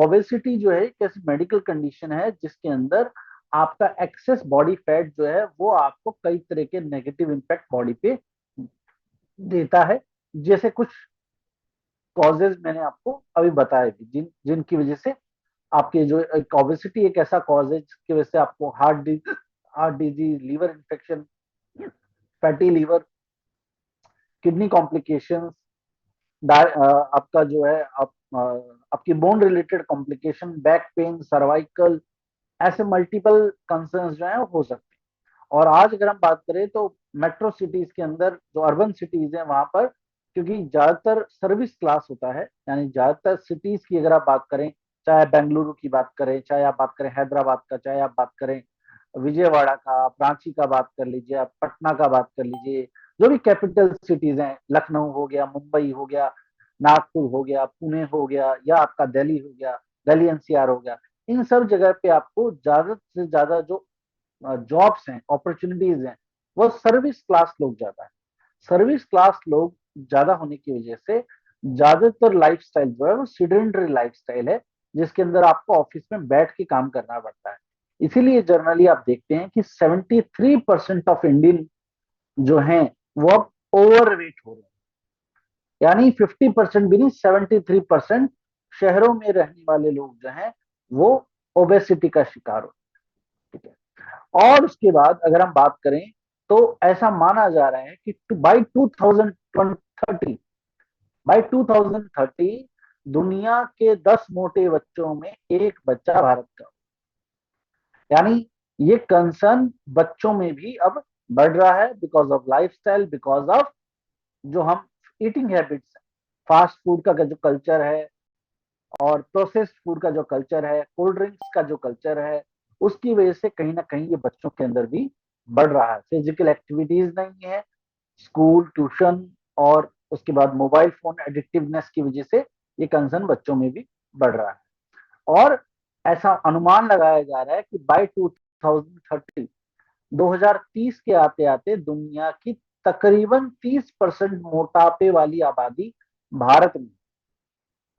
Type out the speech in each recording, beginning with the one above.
Obesity जो है एक ऐसी मेडिकल कंडीशन है जिसके अंदर आपका एक्सेस बॉडी फैट जो है वो आपको कई तरह के नेगेटिव इम्पैक्ट बॉडी पे देता है। जैसे कुछ कॉजेज मैंने आपको अभी बताए थे जिनकी वजह से आपके जो एक ओबेसिटी एक ऐसा कॉज है जिसकी वजह से आपको heart disease, liver infection, fatty liver, kidney complications, आपका जो है आपकी bone related complication, back pain, cervical, ऐसे मल्टीपल कंसर्न्स जो है हो सकते हैं। और आज अगर हम बात करें तो मेट्रो सिटीज के अंदर जो अर्बन सिटीज है वहां पर, क्योंकि ज्यादातर सर्विस क्लास होता है, यानी ज्यादातर सिटीज की अगर आप बात करें, चाहे बेंगलुरु की बात करें, चाहे आप बात करें हैदराबाद का, चाहे आप बात करें विजयवाड़ा का, रांची का बात कर लीजिए, आप पटना का बात कर लीजिए, जो भी कैपिटल सिटीज हैं, लखनऊ हो गया, मुंबई हो गया, नागपुर हो गया, पुणे हो गया, या आपका दिल्ली हो गया, दिल्ली एनसीआर हो गया, इन सब जगह पे आपको ज्यादा से ज्यादा जो जॉब्स हैं, अपॉर्चुनिटीज हैं, वो सर्विस क्लास लोग ज्यादा है। सर्विस क्लास लोग ज्यादा होने की वजह से ज्यादातर लाइफस्टाइल जो है वो सीडेंटरी लाइफस्टाइल है, जिसके अंदर आपको ऑफिस में बैठ के काम करना पड़ता है। इसीलिए जर्नली आप देखते हैं कि 73% ऑफ इंडियन जो हैं वो अब ओवरवेट हो रहे हैं। यानी 50% भी नहीं, 73% शहरों में रहने वाले लोग जो हैं वो ओबेसिटी का शिकार हो रहे हैं। ठीक है। और उसके बाद अगर हम बात करें तो ऐसा माना जा रहा है कि बाई 2030, बाई 2030 दुनिया के 10 मोटे बच्चों में एक बच्चा भारत का। यानी ये कंसर्न बच्चों में भी अब बढ़ रहा है, because of lifestyle, because of जो हम ईटिंग हैबिट्स, फास्ट फूड का जो कल्चर है और प्रोसेस्ड फूड का जो कल्चर है, कोल्ड ड्रिंक्स का जो कल्चर है, उसकी वजह से कहीं ना कहीं ये बच्चों के अंदर भी बढ़ रहा है। फिजिकल एक्टिविटीज नहीं है, स्कूल, ट्यूशन और उसके बाद मोबाइल फोन एडिक्टिवनेस की वजह से ये कंसर्न बच्चों में भी बढ़ रहा है। और ऐसा अनुमान लगाया जा रहा है कि बाय 2030, 2030 के आते आते दुनिया की तकरीबन 30% मोटापे वाली आबादी भारत में,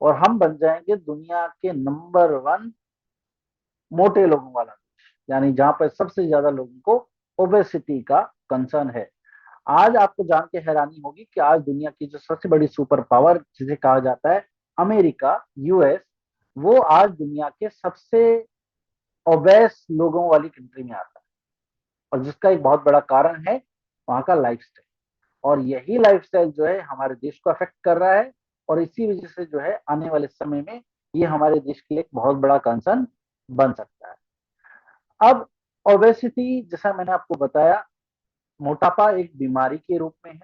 और हम बन जाएंगे दुनिया के नंबर 1 मोटे लोगों वाला देश, यानी जहां पर सबसे ज्यादा लोगों को ओबेसिटी का कंसर्न है। आज आपको जान के हैरानी होगी कि आज दुनिया की जो सबसे बड़ी सुपर पावर जिसे कहा जाता है अमेरिका, यूएस, वो आज दुनिया के सबसे ओबेस लोगों वाली कंट्री में आता है। और जिसका एक बहुत बड़ा कारण है वहां का लाइफस्टाइल। और यही लाइफस्टाइल जो है हमारे देश को अफेक्ट कर रहा है, और इसी वजह से जो है आने वाले समय में ये हमारे देश के लिए एक बहुत बड़ा कंसर्न बन सकता है। अब ओबेसिटी, जैसा मैंने आपको बताया, मोटापा एक बीमारी के रूप में है।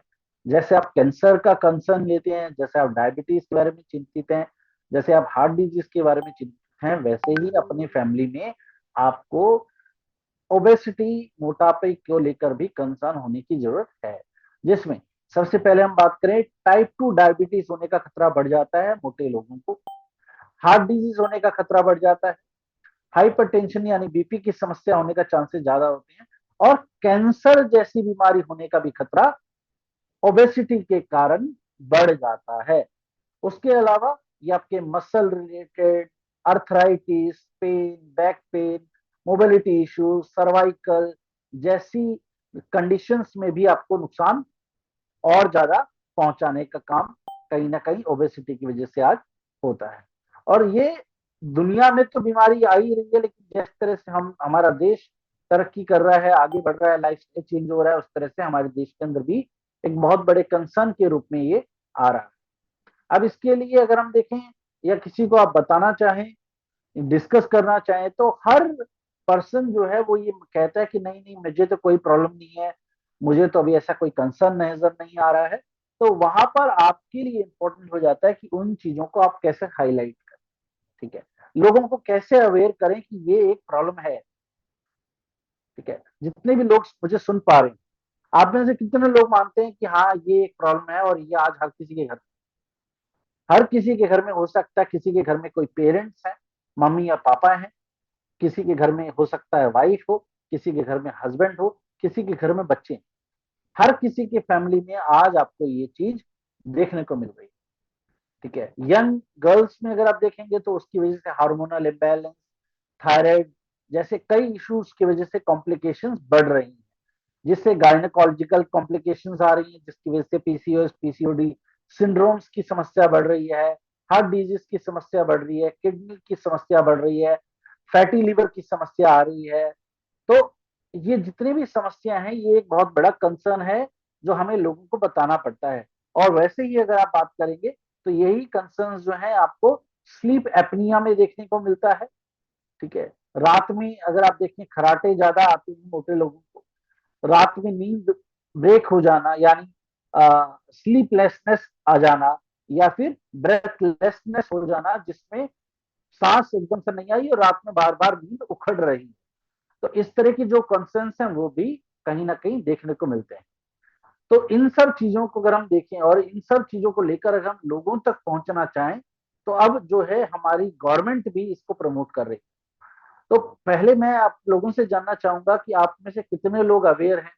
जैसे आप कैंसर का कंसर्न लेते हैं, जैसे आप डायबिटीज के बारे में चिंतित हैं, जैसे आप हार्ट डिजीज के बारे में चिंतित हैं, वैसे ही अपनी फैमिली में आपको ओबेसिटी, मोटापे को लेकर भी कंसर्न होने की जरूरत है। जिसमें सबसे पहले हम बात करें, टाइप 2 डायबिटीज होने का खतरा बढ़ जाता है मोटे लोगों को, हार्ट डिजीज होने का खतरा बढ़ जाता है, हाइपरटेंशन यानी बीपी की समस्या होने का चांसेस ज्यादा होते हैं, और कैंसर जैसी बीमारी होने का भी खतरा ओबेसिटी के कारण बढ़ जाता है। उसके अलावा ये आपके muscle related arthritis, pain, back pain, mobility issues, cervical जैसी कंडीशंस में भी आपको नुकसान और ज्यादा पहुंचाने का काम कहीं ना कहीं ओबेसिटी की वजह से आज होता है। और ये दुनिया में तो बीमारी आ ही रही है, लेकिन जिस तरह से हम, हमारा देश तरक्की कर रहा है, आगे बढ़ रहा है, लाइफ स्टाइल चेंज हो रहा है, उस तरह से हमारे देश के अंदर भी एक बहुत बड़े कंसर्न के रूप में ये आ रहा है। अब इसके लिए अगर हम देखें या किसी को आप बताना चाहें, डिस्कस करना चाहें, तो हर पर्सन जो है वो ये कहता है कि नहीं नहीं, मुझे तो कोई प्रॉब्लम नहीं है, मुझे तो अभी ऐसा कोई कंसर्न नजर नहीं आ रहा है। तो वहां पर आपके लिए इंपॉर्टेंट हो जाता है कि उन चीजों को आप कैसे हाईलाइट करें। ठीक है। लोगों को कैसे अवेयर करें कि ये एक प्रॉब्लम है। ठीक है। जितने भी लोग मुझे सुन पा रहे हैं, आप में से कितने लोग मानते हैं कि हाँ ये एक प्रॉब्लम है और ये आज हर किसी के घर, हर किसी के घर में हो सकता है। किसी के घर में कोई पेरेंट्स हैं, मम्मी या पापा हैं, किसी के घर में हो सकता है वाइफ हो, किसी के घर में हस्बैंड हो, किसी के घर में बच्चे हैं। हर किसी की फैमिली में आज आपको ये चीज देखने को मिल रही है। ठीक है। यंग गर्ल्स में अगर आप देखेंगे तो उसकी वजह से हार्मोनल इम्बैलेंस, थायराइड जैसे कई इश्यूज की वजह से कॉम्प्लिकेशंस बढ़ रही हैं, जिससे गायनेकोलॉजिकल कॉम्प्लिकेशंस आ रही हैं, जिसकी वजह से पीसीओएस, पीसीओडी सिंड्रोम्स की समस्या बढ़ रही है, हार्ट डिजीज की समस्या बढ़ रही है, किडनी की समस्या बढ़ रही है, फैटी लिवर की समस्या आ रही है। तो ये जितनी भी समस्या हैं ये एक बहुत बड़ा कंसर्न है जो हमें लोगों को बताना पड़ता है। और वैसे ही अगर आप बात करेंगे तो यही कंसर्न जो है आपको स्लीप एपनिया में देखने को मिलता है। ठीक है। रात में अगर आप देखें खराटे ज्यादा आते हैं मोटे लोगों को, रात में नींद ब्रेक हो जाना यानी स्लीपलेसनेस आ जाना, या फिर ब्रेथलेसनेस हो जाना जिसमें सांस एकदम से नहीं आई और रात में बार बार नींद उखड़ रही। तो इस तरह की जो कंसर्न्स हैं वो भी कहीं ना कहीं देखने को मिलते हैं। तो इन सब चीजों को अगर हम देखें और इन सब चीजों को लेकर अगर हम लोगों तक पहुंचना चाहें तो अब जो है हमारी गवर्नमेंट भी इसको प्रमोट कर रही है। तो पहले मैं आप लोगों से जानना चाहूंगा कि आप में से कितने लोग अवेयर हैं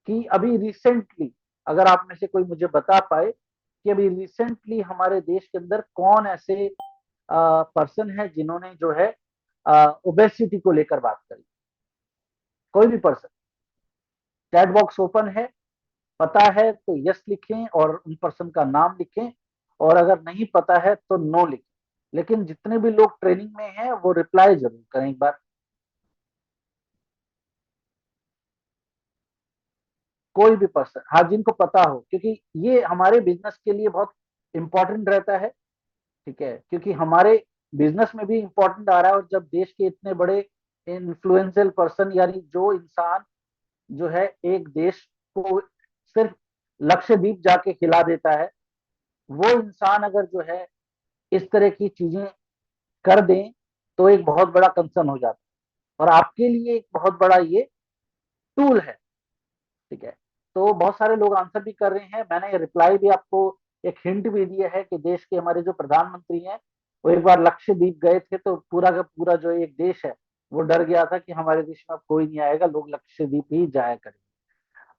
कि अभी रिसेंटली, अगर आप में से कोई मुझे बता पाए कि अभी रिसेंटली हमारे देश के अंदर कौन ऐसे पर्सन है जिन्होंने जो है ओबेसिटी को लेकर बात करी। कोई भी पर्सन, चैट बॉक्स ओपन है, पता है तो यस लिखें और उन पर्सन का नाम लिखें, और अगर नहीं पता है तो नो लिखें। लेकिन जितने भी लोग ट्रेनिंग में हैं वो रिप्लाई जरूर करें एक बार। कोई भी पर्सन, हाँ, जिनको पता हो, क्योंकि ये हमारे बिजनेस के लिए बहुत इंपॉर्टेंट रहता है। ठीक है, क्योंकि हमारे बिजनेस में भी इंपॉर्टेंट आ रहा है। और जब देश के इतने बड़े इन्फ्लुएंशियल पर्सन यानी जो इंसान जो है एक देश को सिर्फ लक्षद्वीप जाके खिला देता है, वो इंसान अगर जो है इस तरह की चीजें कर दें तो एक बहुत बड़ा कंसर्न हो जाता है और आपके लिए एक बहुत बड़ा ये टूल है। ठीक है। तो बहुत सारे लोग आंसर भी कर रहे हैं, मैंने रिप्लाई भी आपको एक हिंट भी दिया है कि देश के हमारे जो प्रधानमंत्री हैं वो एक बार लक्षद्वीप गए थे तो पूरा का पूरा जो एक देश है वो डर गया था कि हमारे देश में अब कोई नहीं आएगा, लोग लक्षद्वीप ही जाया करेंगे।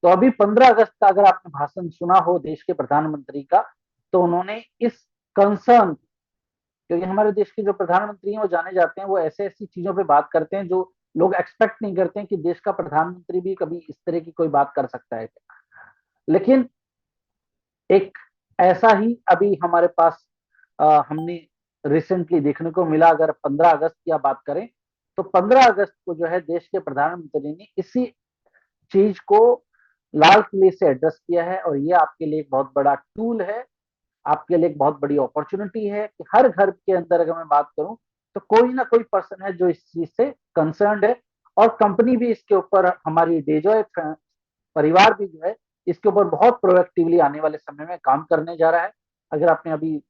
तो अभी 15 अगस्त का अगर आपने भाषण सुना हो देश के प्रधानमंत्री का, तो उन्होंने इस कंसर्न, क्योंकि हमारे देश के जो प्रधानमंत्री हैं वो जाने जाते हैं, वो ऐसे ऐसी चीजों पे बात करते हैं जो लोग एक्सपेक्ट नहीं करते हैं कि देश का प्रधानमंत्री भी कभी इस तरह की कोई बात कर सकता है। लेकिन एक ऐसा ही अभी हमारे पास हमने रिसेंटली देखने को मिला। अगर 15 अगस्त की आप बात करें तो 15 अगस्त को जो है देश के प्रधानमंत्री ने इसी चीज को लाल किले से एड्रेस किया है। और ये आपके लिए एक बहुत बड़ा टूल है, आपके लिए एक बहुत बड़ी अपॉर्चुनिटी है कि हर घर के अंदर अगर मैं बात करूं तो कोई ना कोई पर्सन है जो इस चीज से कंसर्न्ड है। और कंपनी भी इसके ऊपर, हमारी डेजॉय परिवार भी जो है इसके ऊपर बहुत प्रोएक्टिवली आने वाले समय में काम करने जा रहा है। अगर आपने अभी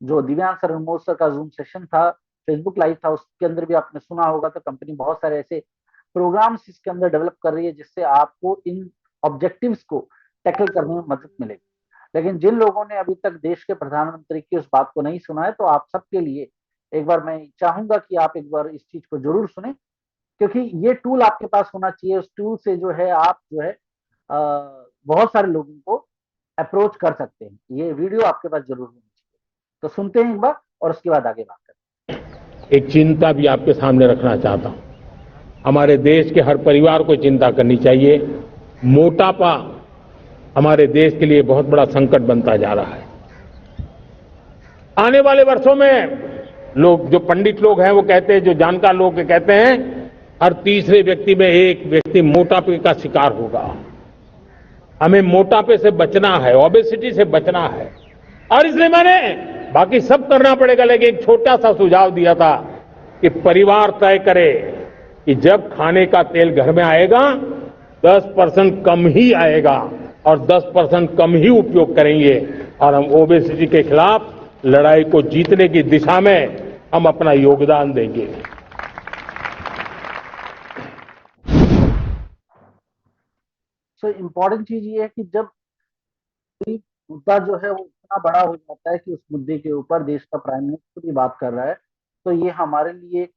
जो दिव्यांश सर अनमोल सर का जूम सेशन था, फेसबुक लाइव था, उसके अंदर भी आपने सुना होगा, तो कंपनी बहुत सारे ऐसे प्रोग्राम्स इसके अंदर डेवलप कर रही है जिससे आपको इन ऑब्जेक्टिव्स को टैकल करने में मदद मिलेगी। लेकिन जिन लोगों ने अभी तक देश के प्रधानमंत्री की उस बात को नहीं सुना है, तो आप सबके लिए एक बार मैं चाहूंगा कि आप एक बार इस चीज को जरूर सुने, क्योंकि ये टूल आपके पास होना चाहिए। उस टूल से जो है आप जो है बहुत सारे लोगों को अप्रोच कर सकते हैं। ये वीडियो आपके पास जरूर होनी चाहिए। तो सुनते हैं एक बार और उसके बाद आगे बात करते एक चिंता भी आपके सामने रखना चाहता हूं। हमारे देश के हर परिवार को चिंता करनी चाहिए। मोटापा हमारे देश के लिए बहुत बड़ा संकट बनता जा रहा है। आने वाले वर्षों में लोग, जो पंडित लोग हैं वो कहते हैं, जो जानकार लोग कहते हैं, हर तीसरे व्यक्ति में एक व्यक्ति मोटापे का शिकार होगा। हमें मोटापे से बचना है, ओबेसिटी से बचना है, और इसलिए मैंने बाकी सब करना पड़ेगा, लेकिन एक छोटा सा सुझाव दिया था कि परिवार तय करे कि जब खाने का तेल घर में आएगा 10% कम ही आएगा और 10% कम ही उपयोग करेंगे, और हम ओबेसिटी के खिलाफ लड़ाई को जीतने की दिशा में हम अपना योगदान देंगे। सो इम्पोर्टेंट चीज ये है कि जब कोई मुद्दा जो है वो इतना बड़ा हो जाता है कि उस मुद्दे के ऊपर देश का प्राइम मिनिस्टर भी बात कर रहा है, तो ये हमारे लिए एक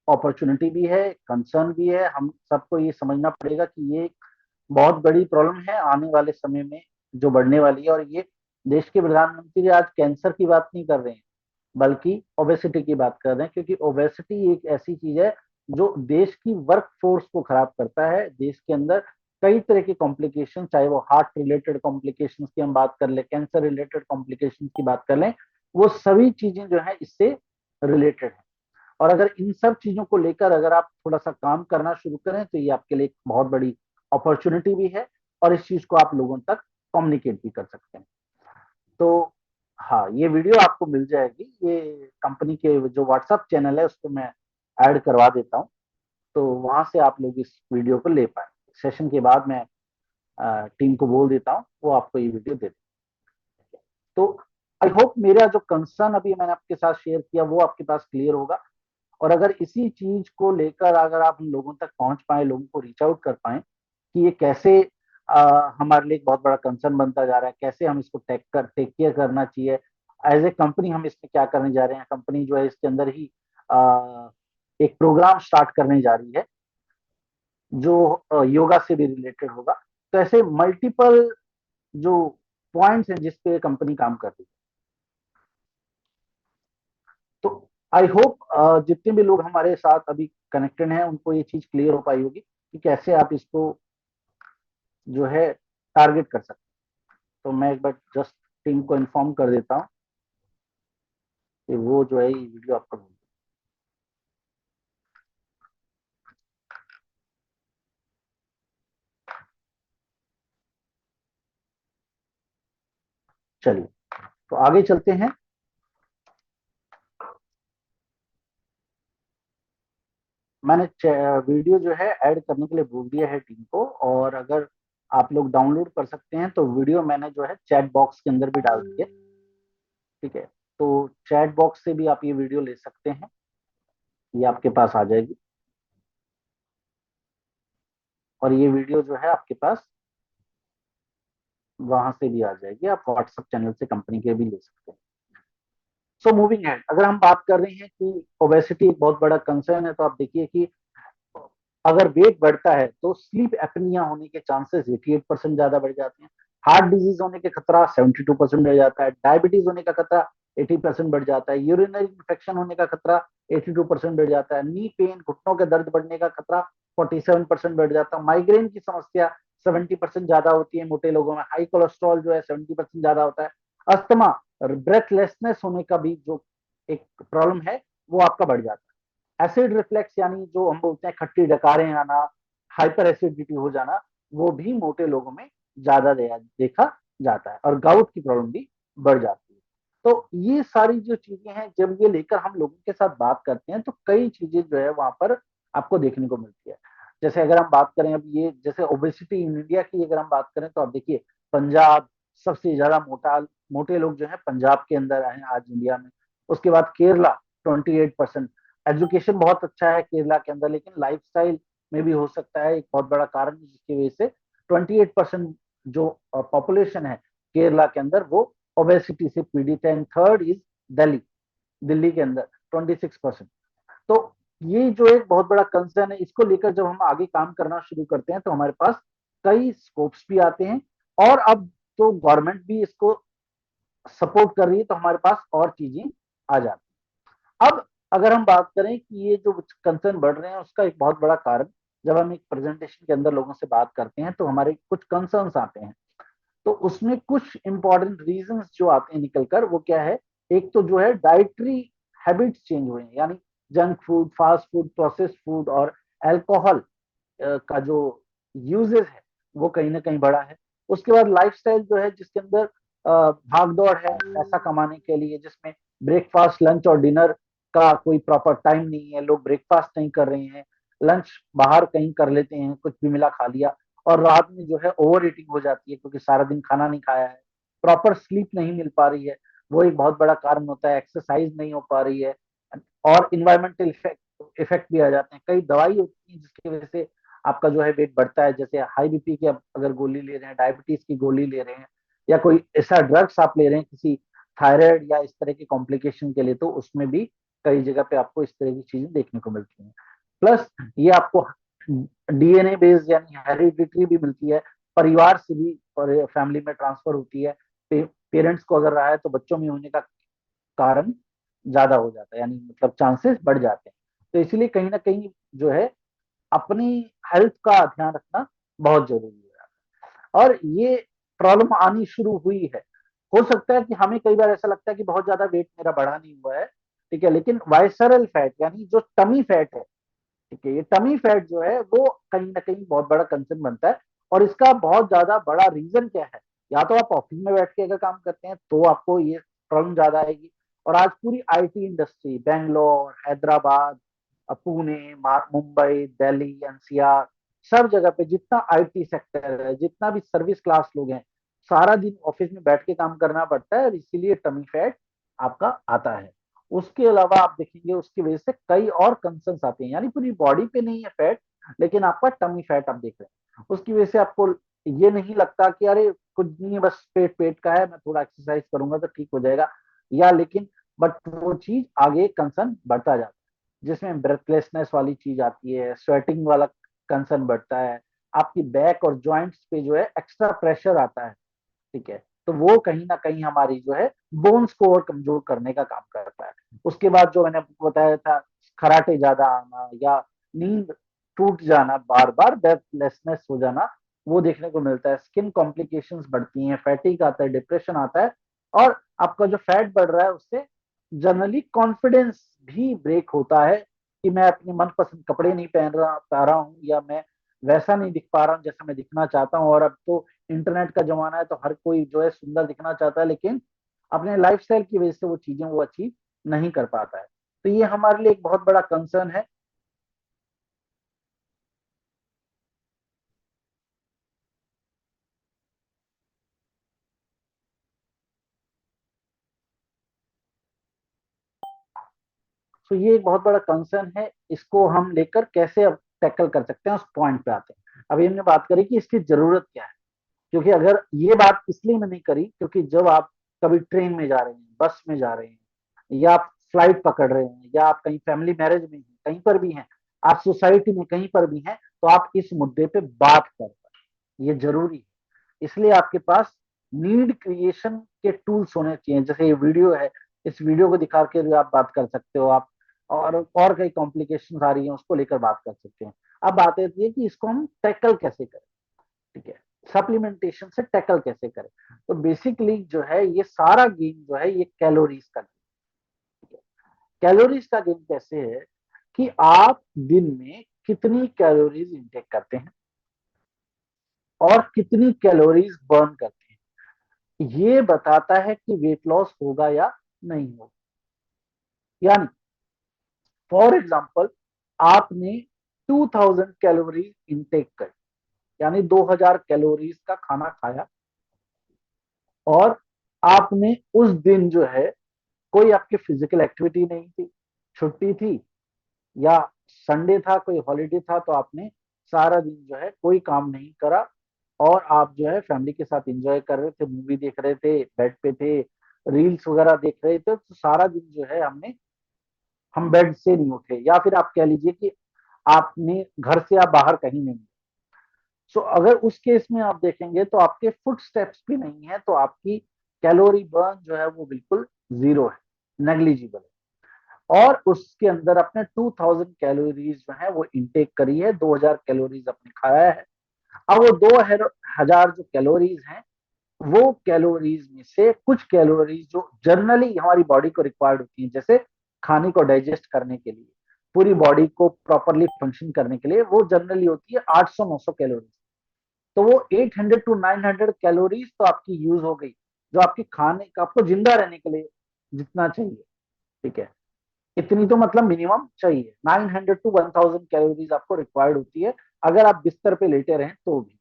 अपॉर्चुनिटी भी है, कंसर्न भी है। हम सबको ये समझना पड़ेगा कि ये एक बहुत बड़ी प्रॉब्लम है आने वाले समय में जो बढ़ने वाली है, और ये देश के प्रधानमंत्री आज कैंसर की बात नहीं कर रहे हैं, बल्कि ओबेसिटी की बात कर रहे हैं, क्योंकि ओबेसिटी एक ऐसी चीज है जो देश की वर्क फोर्स को खराब करता है। देश के अंदर कई तरह के कॉम्प्लिकेशन, चाहे वो हार्ट रिलेटेड कॉम्प्लिकेशन की हम बात कर ले, कैंसर रिलेटेड कॉम्प्लिकेशन की बात कर लें, वो सभी चीजें जो है इससे रिलेटेड है। और अगर इन सब चीजों को लेकर अगर आप थोड़ा सा काम करना शुरू करें तो ये आपके लिए एक बहुत बड़ी अपॉर्चुनिटी भी है, और इस चीज को आप लोगों तक कम्युनिकेट भी कर सकते हैं। तो हाँ, ये वीडियो आपको मिल जाएगी, ये कंपनी के जो व्हाट्सएप चैनल है उस पर मैं ऐड करवा देता हूँ, तो वहां से आप लोग इस वीडियो को ले पाएंगे। सेशन के बाद मैं टीम को बोल देता हूँ, वो आपको ये वीडियो दे दें। तो आई होप मेरा जो कंसर्न अभी मैंने आपके साथ शेयर किया वो आपके पास क्लियर होगा। और अगर इसी चीज को लेकर अगर आप लोगों तक पहुंच पाए, लोगों को रीच आउट कर पाए कि ये कैसे हमारे लिए एक बहुत बड़ा कंसर्न बनता जा रहा है, कैसे हम इसको टेक केयर करना चाहिए, एज ए कंपनी हम इसमें क्या करने जा रहे हैं। कंपनी जो है इसके अंदर ही एक प्रोग्राम स्टार्ट करने जा रही है जो योगा से भी रिलेटेड होगा। तो ऐसे मल्टीपल जो पॉइंट्स हैं जिस पे कंपनी काम कर रही है। तो आई होप जितने भी लोग हमारे साथ अभी कनेक्टेड हैं उनको ये चीज क्लियर हो पाई होगी कि कैसे आप इसको जो है टारगेट कर सकते हैं। तो मैं एक बार जस्ट टीम को इन्फॉर्म कर देता हूँ कि वो जो है ये वीडियो आपको भेज दें। चलिए, तो आगे चलते हैं। मैंने वीडियो जो है ऐड करने के लिए बोल दिया है टीम को, और अगर आप लोग डाउनलोड कर सकते हैं तो वीडियो मैंने जो है चैट बॉक्स के अंदर भी डाल दी है। ठीक है, तो चैट बॉक्स से भी आप ये वीडियो ले सकते हैं, ये आपके पास आ जाएगी। और ये वीडियो जो है आपके पास वहां से भी आ जाएगी, आप व्हाट्सएप चैनल से कंपनी के भी ले सकते हैं। सो मूविंग है, अगर हम बात कर रहे हैं कि ओबेसिटी एक बहुत बड़ा कंसर्न है, तो आप देखिए कि अगर वेट बढ़ता है तो स्लीप एपनिया होने के चांसेस 88% ज्यादा बढ़ जाते हैं। हार्ट डिजीज होने के खतरा 72% बढ़ जाता है। डायबिटीज होने का खतरा 80% बढ़ जाता है। यूरिनरी इन्फेक्शन होने का खतरा 82% बढ़ जाता है। नी पेन, घुटनों के दर्द बढ़ने का खतरा 47% बढ़ जाता है। माइग्रेन की समस्या 70% ज्यादा होती है मोटे लोगों में। हाई कोलेस्ट्रॉल जो है 70% ज्यादा होता है। अस्थमा, ब्रेथलेसनेस होने का भी जो एक प्रॉब्लम है वो आपका बढ़ जाता है। एसिड रिफ्लेक्स यानी जो हम बोलते हैं खट्टी डकारें आना, हाइपर एसिडिटी हो जाना, वो भी मोटे लोगों में ज्यादा देखा जाता है। और गाउट की प्रॉब्लम भी बढ़ जाती है। तो ये सारी जो चीजें हैं जब ये लेकर हम लोगों के साथ बात करते हैं तो कई चीजें जो है वहां पर आपको देखने को मिलती है। जैसे अगर हम बात करें अब ये जैसे ओबेसिटी इन इंडिया की अगर हम बात करें तो आप देखिए पंजाब सबसे ज्यादा मोटे लोग जो है पंजाब के अंदर हैं आज इंडिया में। उसके बाद केरला 28%। एजुकेशन बहुत अच्छा है केरला के अंदर, लेकिन लाइफस्टाइल में भी हो सकता है एक बहुत बड़ा कारण जिसकी वजह से 28% जो पॉपुलेशन है केरला के अंदर वो ओबेसिटी से पीड़ित है। And third is Delhi, Delhi के अंदर 26%। तो ये जो एक बहुत बड़ा कंसर्न है, इसको लेकर जब हम आगे काम करना शुरू करते हैं तो हमारे पास कई स्कोप्स भी आते हैं। और अब तो गवर्नमेंट भी इसको सपोर्ट कर रही है, तो हमारे पास और चीजें आ जाती हैं। अब अगर हम बात करें कि ये जो कंसर्न बढ़ रहे हैं उसका एक बहुत बड़ा कारण, जब हम एक प्रेजेंटेशन के अंदर लोगों से बात करते हैं तो हमारे कुछ कंसर्न्स आते हैं। तो उसमें कुछ इंपॉर्टेंट रीजंस जो आते हैं निकल कर, वो क्या है। एक तो जो है डाइटरी हैबिट्स चेंज हुए हैं, यानी junk food, fast food, processed food और अल्कोहल का जो यूजेस है वो कहीं ना कहीं बढ़ा है। उसके बाद लाइफस्टाइल जो है जिसके अंदर भाग दौड़ है पैसा कमाने के लिए, जिसमें ब्रेकफास्ट, लंच और डिनर का कोई प्रॉपर टाइम नहीं है। लोग ब्रेकफास्ट नहीं कर रहे हैं, लंच बाहर कहीं कर लेते हैं, कुछ भी मिला खा लिया। और रात में जो है ओवर ईटिंग हो जाती है क्योंकि सारा दिन खाना नहीं खाया है। प्रॉपर स्लीप नहीं मिल पा रही है, वो एक बहुत बड़ा कारण होता है। एक्सरसाइज नहीं हो पा रही है। और इन्वायरमेंटल इफेक्ट भी आ जाते हैं। कई दवाई होती है जिसकी वजह से आपका जो है वेट बढ़ता है, जैसे हाई बीपी की आप अगर गोली ले रहे हैं, डायबिटीज की गोली ले रहे हैं, या कोई ऐसा ड्रग्स आप ले रहे हैं किसी थायराइड या इस तरह के कॉम्प्लिकेशन के लिए, तो उसमें भी कई जगह पे आपको इस तरह की चीजें देखने को मिलती हैं। प्लस ये आपको डीएनए बेस्ड यानी हेरिडिटरी भी मिलती है, परिवार से भी और फैमिली में ट्रांसफर होती है। पेरेंट्स को अगर रहा है तो बच्चों में होने का कारण ज्यादा हो जाता है, यानी मतलब चांसेस बढ़ जाते हैं। तो इसलिए कहीं ना कहीं जो है अपनी हेल्थ का ध्यान रखना बहुत जरूरी है। और ये प्रॉब्लम आनी शुरू हुई है। हो सकता है कि हमें कई बार ऐसा लगता है कि बहुत ज्यादा वेट मेरा बढ़ा नहीं हुआ है, ठीक है, लेकिन वाइसरल फैट यानी जो टमी फैट है, ठीक है, ये टमी फैट जो है वो कहीं ना कहीं बहुत बड़ा कंसर्न बनता है। और इसका बहुत ज्यादा बड़ा रीजन क्या है? या तो आप ऑफिस में बैठ के अगर काम करते हैं तो आपको ये प्रॉब्लम ज्यादा आएगी। और आज पूरी IT industry, Bangalore, Hyderabad, Pune, Mumbai, Delhi, NCR, सब जगह पे जितना आईटी सेक्टर है, जितना भी सर्विस क्लास लोग हैं, सारा दिन ऑफिस में बैठ के काम करना पड़ता है, और इसीलिए टमी फैट आपका आता है। उसके अलावा आप देखेंगे उसकी वजह से कई और कंसर्न्स आते हैं, यानी पूरी बॉडी पे नहीं है फैट, लेकिन आपका टमी फैट आप देख रहे हैं, उसकी वजह से आपको ये नहीं लगता कि अरे कुछ नहीं है, बस पेट पेट का है, मैं थोड़ा एक्सरसाइज करूंगा तो ठीक हो जाएगा, या लेकिन बट वो चीज आगे कंसर्न बढ़ता जाता है, जिसमें ब्रेथलेसनेस वाली चीज आती है, स्वेटिंग वाला कंसर्न बढ़ता है, आपकी बैक और जॉइंट्स पे जो है एक्स्ट्रा प्रेशर आता है, ठीक है, तो वो कहीं ना कहीं हमारी जो है बोन्स को और कमजोर करने का काम करता है। उसके बाद जो मैंने आपको बताया था, खराटे ज्यादा आना या नींद टूट जाना, बार बार ब्रेथलेसनेस हो जाना, वो देखने को मिलता है। स्किन कॉम्प्लिकेशंस बढ़ती हैं, फैटिक आता है, डिप्रेशन आता है, और आपका जो फैट बढ़ रहा है उससे जनरली कॉन्फिडेंस भी ब्रेक होता है, कि मैं अपने मनपसंद कपड़े नहीं पहन रहा पा रहा हूँ, या मैं वैसा नहीं दिख पा रहा हूँ जैसा मैं दिखना चाहता हूँ। और अब तो इंटरनेट का जमाना है, तो हर कोई जो है सुंदर दिखना चाहता है, लेकिन अपने लाइफस्टाइल की वजह से वो चीजें वो अचीव नहीं कर पाता है। तो ये हमारे लिए एक बहुत बड़ा कंसर्न है। तो ये एक बहुत बड़ा कंसर्न है, इसको हम लेकर कैसे अब टैकल कर सकते हैं, उस पॉइंट पे आते हैं। अभी हमने बात करी कि इसकी जरूरत क्या है, क्योंकि अगर ये बात इसलिए मैंने करी क्योंकि जब आप कभी ट्रेन में जा रहे हैं, बस में जा रहे हैं, या आप फ्लाइट पकड़ रहे हैं, या आप कहीं फैमिली मैरिज में हैं, कहीं पर भी हैं, आप सोसाइटी में कहीं पर भी हैं, तो आप इस मुद्दे पे बात कर पाए, ये जरूरी है। इसलिए आपके पास नीड क्रिएशन के टूल्स होने चाहिए, जैसे ये वीडियो है, इस वीडियो को दिखा के भी आप बात कर सकते हो आप, और कई कॉम्प्लिकेशन आ रही है उसको लेकर बात कर सकते हैं। अब बात आती है कि इसको हम टैकल कैसे करें, ठीक है, सप्लीमेंटेशन से टैकल कैसे करें। तो बेसिकली जो है ये सारा गेम जो है ये कैलोरीज का गेम है। कैलोरीज का गेम कैसे है कि आप दिन में कितनी कैलोरीज इंटेक करते हैं और कितनी कैलोरीज बर्न करते हैं, ये बताता है कि वेट लॉस होगा या नहीं होगा। यानी फॉर एग्जाम्पल, आपने 2000 कैलोरीज इंटेक कर, यानी 2000 कैलोरीज का खाना खाया, और आपने उस दिन जो है कोई आपकी फिजिकल एक्टिविटी नहीं थी, छुट्टी थी, या संडे था, कोई हॉलीडे था, तो आपने सारा दिन जो है कोई काम नहीं करा, और आप जो है फैमिली के साथ एंजॉय कर रहे थे, मूवी देख रहे थे, बेड पे थे, रील्स वगैरह देख रहे थे, तो सारा दिन जो है हम बेड से नहीं उठे, या फिर आप कह लीजिए कि आपने घर से आप बाहर कहीं नहीं। सो अगर उस केस में आप देखेंगे तो आपके फुट स्टेप्स भी नहीं है, तो आपकी कैलोरी बर्न जो है वो बिल्कुल जीरो है, नेग्लिजिबल है। और उसके अंदर आपने 2000 कैलोरीज जो है वो इंटेक करी है, 2000 कैलोरीज आपने खाया है। अब वो 2000 जो कैलोरीज हैं, वो कैलोरीज में से कुछ कैलोरीज जो जनरली हमारी बॉडी को रिक्वायर्ड होती है, जैसे खाने को डाइजेस्ट करने के लिए, पूरी बॉडी को प्रॉपरली फंक्शन करने के लिए, वो जनरली होती है 800-900 कैलोरीज। तो वो 800 टू 900 कैलोरीज तो आपकी यूज हो गई, जो आपकी खाने का आपको जिंदा रहने के लिए जितना चाहिए, ठीक है, इतनी तो मतलब मिनिमम चाहिए। 900 टू 1000 कैलोरीज आपको रिक्वायर्ड होती है, अगर आप बिस्तर पे लेटे रहें तो भी।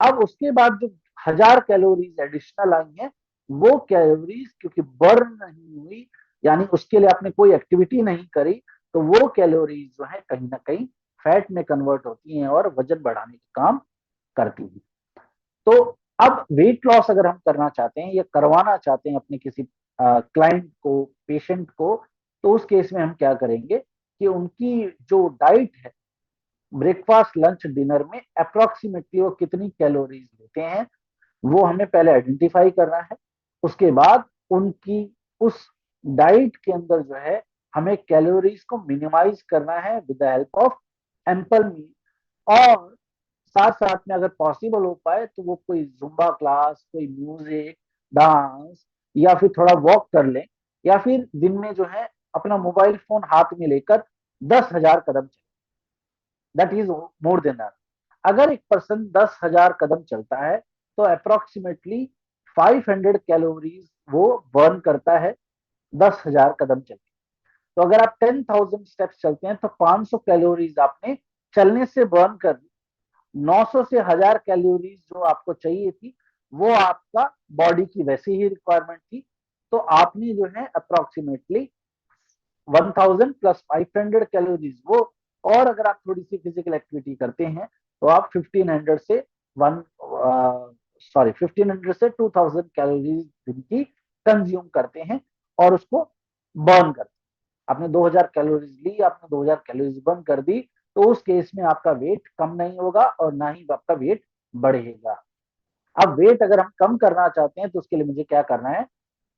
अब उसके बाद जो 1000 कैलोरीज एडिशनल आई हैं, वो कैलोरीज क्योंकि बर्न नहीं हुई, यानी उसके लिए आपने कोई एक्टिविटी नहीं करी, तो वो कैलोरीज जो है कहीं ना कहीं फैट में कन्वर्ट होती हैं और वजन बढ़ाने का काम करती हैं। तो अब वेट लॉस अगर हम करना चाहते हैं या करवाना चाहते हैं अपने किसी क्लाइंट को, पेशेंट को, तो उस केस में हम क्या करेंगे कि उनकी जो डाइट है, ब्रेकफास्ट लंच डिनर में अप्रोक्सीमेटली वो कितनी कैलोरीज लेते हैं, वो हमें पहले आइडेंटिफाई करना है। उसके बाद उनकी उस डाइट के अंदर जो है हमें कैलोरीज को मिनिमाइज करना है with the help of ample meal. और साथ साथ में अगर पॉसिबल हो पाए तो वो कोई जुम्बा क्लास, कोई म्यूजिक, डांस, या फिर थोड़ा वॉक कर लें, या फिर दिन में जो है अपना मोबाइल फोन हाथ में लेकर 10,000 कदम चले। That is more than that. अगर एक पर्सन 10,000 कदम चलता है तो अप्रोक्सीमेटली 500 कैलोरीज वो बर्न करता है 10,000 कदम चल। तो अगर आप 10,000 स्टेप्स चलते हैं तो 500 कैलोरीज आपने चलने से बर्न कर दी। 900 से 1,000 कैलोरीज जो आपको चाहिए थी वो आपका बॉडी की वैसी ही रिक्वायरमेंट थी। तो आपने जो है अप्रोक्सीमेटली 1,000 प्लस 500 कैलोरीज वो, और अगर आप थोड़ी सी फिजिकल एक्टिविटी करते हैं तो आप 1500 से 2,000 कैलोरीज दिन की कंज्यूम करते हैं और उसको बर्न करते हैं। आपने 2,000 कैलोरीज ली, आपने 2,000 कैलोरीज बर्न कर दी, तो उस केस में आपका वेट कम नहीं होगा और ना ही आपका वेट बढ़ेगा। अब वेट अगर हम कम करना चाहते हैं तो उसके लिए मुझे क्या करना है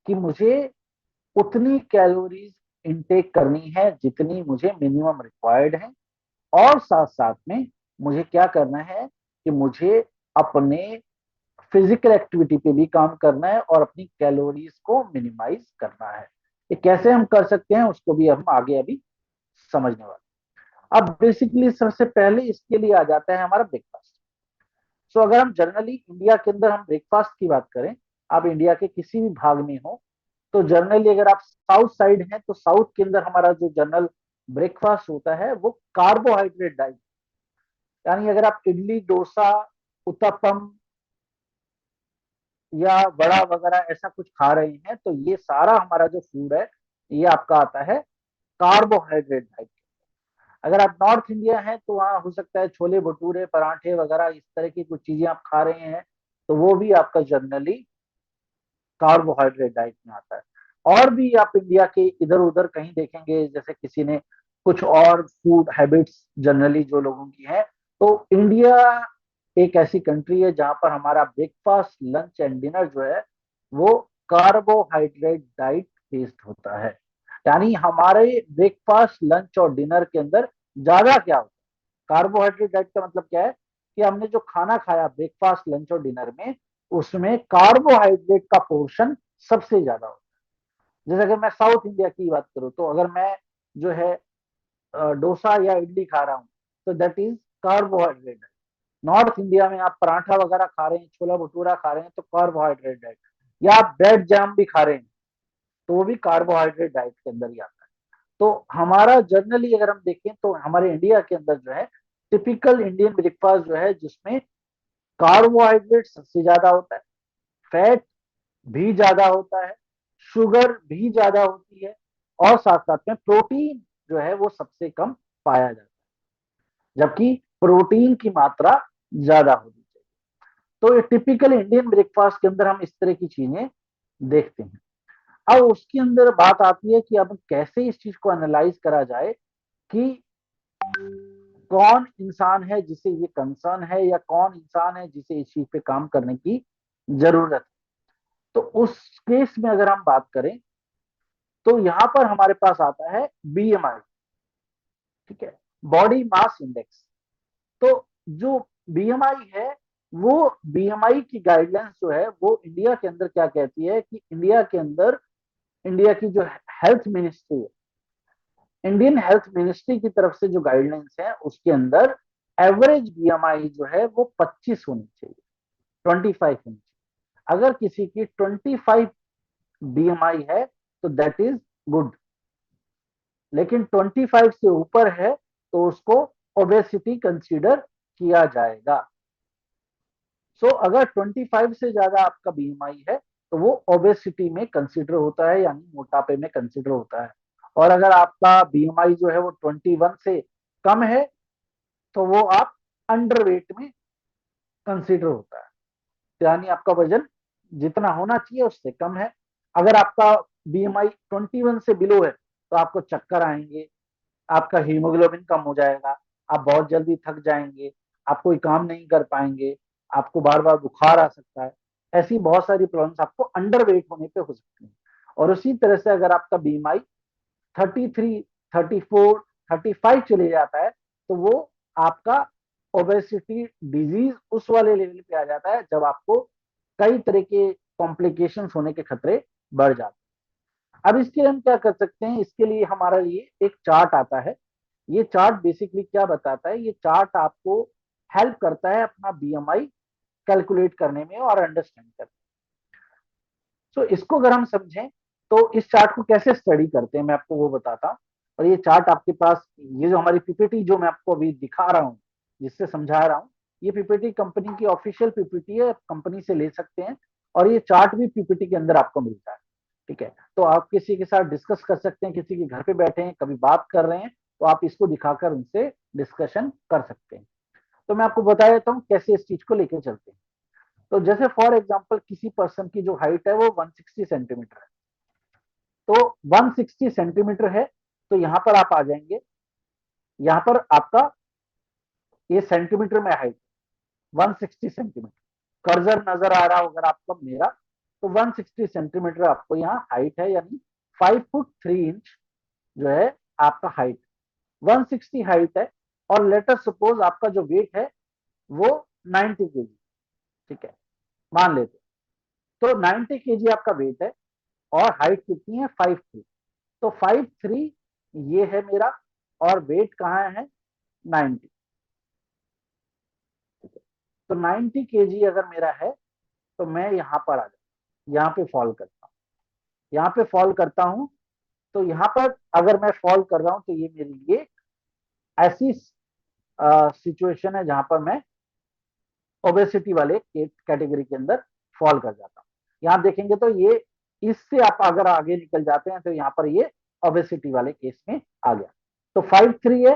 कि मुझे उतनी कैलोरीज इनटेक करनी है जितनी मुझे मिनिमम रिक्वायर्ड है। और साथ साथ में मुझे क्या करना है कि मुझे अपने फिजिकल एक्टिविटी पे भी काम करना है और अपनी कैलोरीज को मिनिमाइज करना है। ये कैसे हम कर सकते हैं उसको भी हम आगे अभी समझने वाले। अब बेसिकली सबसे पहले इसके लिए आ जाता है हमारा ब्रेकफास्ट। सो अगर हम जनरली इंडिया के अंदर हम ब्रेकफास्ट की बात करें, आप इंडिया के किसी भी भाग में हो, तो जनरली अगर आप साउथ साइड हैं तो साउथ के अंदर हमारा जो जनरल ब्रेकफास्ट होता है वो कार्बोहाइड्रेट डाइट। यानी अगर आप इडली, डोसा, उत्तपम या वड़ा वगैरह ऐसा कुछ खा रहे हैं तो ये सारा हमारा जो फूड है ये आपका आता है कार्बोहाइड्रेट डाइट। अगर आप नॉर्थ इंडिया हैं तो वहाँ हो सकता है छोले भटूरे, पराठे वगैरह इस तरह की कुछ चीजें आप खा रहे हैं, तो वो भी आपका जनरली कार्बोहाइड्रेट डाइट में आता है। और भी आप इंडिया के इधर उधर कहीं देखेंगे, जैसे किसी ने कुछ और फूड हैबिट्स जनरली जो लोगों की है, तो इंडिया एक ऐसी कंट्री है जहां पर हमारा ब्रेकफास्ट, लंच एंड डिनर जो है वो कार्बोहाइड्रेट डाइट बेस्ड होता है। यानी हमारे ब्रेकफास्ट, लंच और डिनर के अंदर ज्यादा क्या होता है, कार्बोहाइड्रेट डाइट का मतलब क्या है कि हमने जो खाना खाया ब्रेकफास्ट, लंच और डिनर में, उसमें कार्बोहाइड्रेट का पोर्शन सबसे ज्यादा होता है। जैसे अगर मैं साउथ इंडिया की बात करूं तो अगर मैं जो है डोसा या इडली खा रहा हूँ तो that is carbohydrate. North India में आप पराठा वगैरह खा रहे हैं, छोला भटूरा खा रहे हैं तो कार्बोहाइड्रेट डाइट, या आप ब्रेड जैम भी खा रहे हैं तो वो भी कार्बोहाइड्रेट डाइट के अंदर ही आता है। तो हमारा जनरली अगर हम देखें तो हमारे इंडिया के अंदर जो है टिपिकल इंडियन ब्रेकफास्ट जो है जिसमें कार्बोहाइड्रेट सबसे ज्यादा होता है, फैट भी ज्यादा होता है, शुगर भी ज्यादा होती है, और साथ साथ में प्रोटीन जो है वो सबसे कम पाया जाता है, जबकि प्रोटीन की मात्रा ज्यादा होनी चाहिए। तो ये टिपिकल इंडियन ब्रेकफास्ट के अंदर हम इस तरह की चीजें देखते हैं। अब उसके अंदर बात आती है कि अब कैसे इस चीज को एनालाइज करा जाए कि कौन इंसान है जिसे ये कंसर्न है या कौन इंसान है जिसे इस चीज पे काम करने की जरूरत है। तो उस केस में अगर हम बात करें तो यहां पर हमारे पास आता है बीएमआई, ठीक है, बॉडी मास इंडेक्स। तो जो बीएमआई है वो बीएमआई की गाइडलाइंस जो है वो इंडिया के अंदर क्या कहती है कि इंडिया के अंदर इंडिया की जो हेल्थ मिनिस्ट्री है, इंडियन हेल्थ मिनिस्ट्री की तरफ से जो गाइडलाइंस है उसके अंदर एवरेज बीएमआई जो है वो 25 होनी चाहिए, 25 होनी चाहिए। अगर किसी की 25 बीएमआई है तो दैट इज गुड, लेकिन 25 से ऊपर है तो उसको ओबेसिटी कंसीडर किया जाएगा। सो अगर 25 से ज्यादा आपका बीएमआई है तो वो ओबेसिटी में कंसीडर होता है, यानी मोटापे में कंसीडर होता है। और अगर आपका बीएमआई जो है वो 21 से कम है तो वो आप अंडरवेट में कंसीडर होता है, यानी आपका वजन जितना होना चाहिए उससे कम है। अगर आपका बीएमआई 21 से बिलो है तो आपको चक्कर आएंगे, आपका हीमोग्लोबिन कम हो जाएगा, आप बहुत जल्दी थक जाएंगे, आप कोई काम नहीं कर पाएंगे, आपको बार बार बुखार आ सकता है। ऐसी बहुत सारी प्रॉब्लम्स आपको अंडर वेट होने पे हो सकती हैं। और उसी तरह से अगर आपका बीएमआई 33, 34, 35 चले जाता है तो वो आपका ओबेसिटी डिजीज उस वाले लेवल पे आ जाता है जब आपको कई तरह के कॉम्प्लिकेशंस होने के खतरे बढ़ जाते हैं। अब इसके हम क्या कर सकते हैं, इसके लिए हमारा लिए एक चार्ट आता है। ये चार्ट बेसिकली क्या बताता है, ये चार्ट आपको हेल्प करता है अपना बीएमआई कैलकुलेट करने में और अंडरस्टैंड करने में। सो इसको अगर हम समझें तो इस चार्ट को कैसे स्टडी करते हैं मैं आपको वो बताता हूं। और ये चार्ट आपके पास, ये जो हमारी पीपीटी जो मैं आपको अभी दिखा रहा हूँ, जिससे समझा रहा हूँ, ये पीपीटी कंपनी की ऑफिशियल पीपीटी है, कंपनी से ले सकते हैं। और ये चार्ट भी पीपीटी के अंदर आपको मिलता है। ठीक है, तो आप किसी के साथ डिस्कस कर सकते हैं, किसी के घर पे बैठे हैं, कभी बात कर रहे हैं, तो आप इसको दिखाकर उनसे डिस्कशन कर सकते हैं। तो मैं आपको बता देता हूँ कैसे इस चीज को लेकर चलते हैं। तो जैसे फॉर एग्जांपल किसी पर्सन की जो हाइट है वो 160 सेंटीमीटर है। तो 160 सेंटीमीटर है, तो यहां पर आप आ जाएंगे। यहां पर आपका ये सेंटीमीटर में हाइट 160 सेंटीमीटर कर्सर नजर आ रहा होगा आपको मेरा, तो 160 सेंटीमीटर आपको यहाँ हाइट है, यानी 5 फुट 3 इंच जो है आपका हाइट, 160 हाइट है। और लेटर सपोज आपका जो वेट है वो 90 केजी, ठीक है, मान लेते। तो 90 केजी आपका वेट है और हाइट कितनी है 5'3", तो 5'3" ये है मेरा, और वेट कहाँ है 90। तो 90 केजी अगर मेरा है तो मैं यहाँ पर आ जाता, यहाँ पे फॉल करता हूँ, यहाँ पे फॉल करता हूँ। तो यहाँ पर अगर मैं फॉल कर रहा हूँ तो ये मेरे लिए ऐसी सिचुएशन है जहां पर मैं ओबेसिटी वाले कैटेगरी के अंदर फॉल कर जाता हूँ। यहाँ देखेंगे तो ये, इससे आप अगर आगे निकल जाते हैं तो यहाँ पर ये ओबेसिटी वाले केस में आ गया। तो 5'3" है,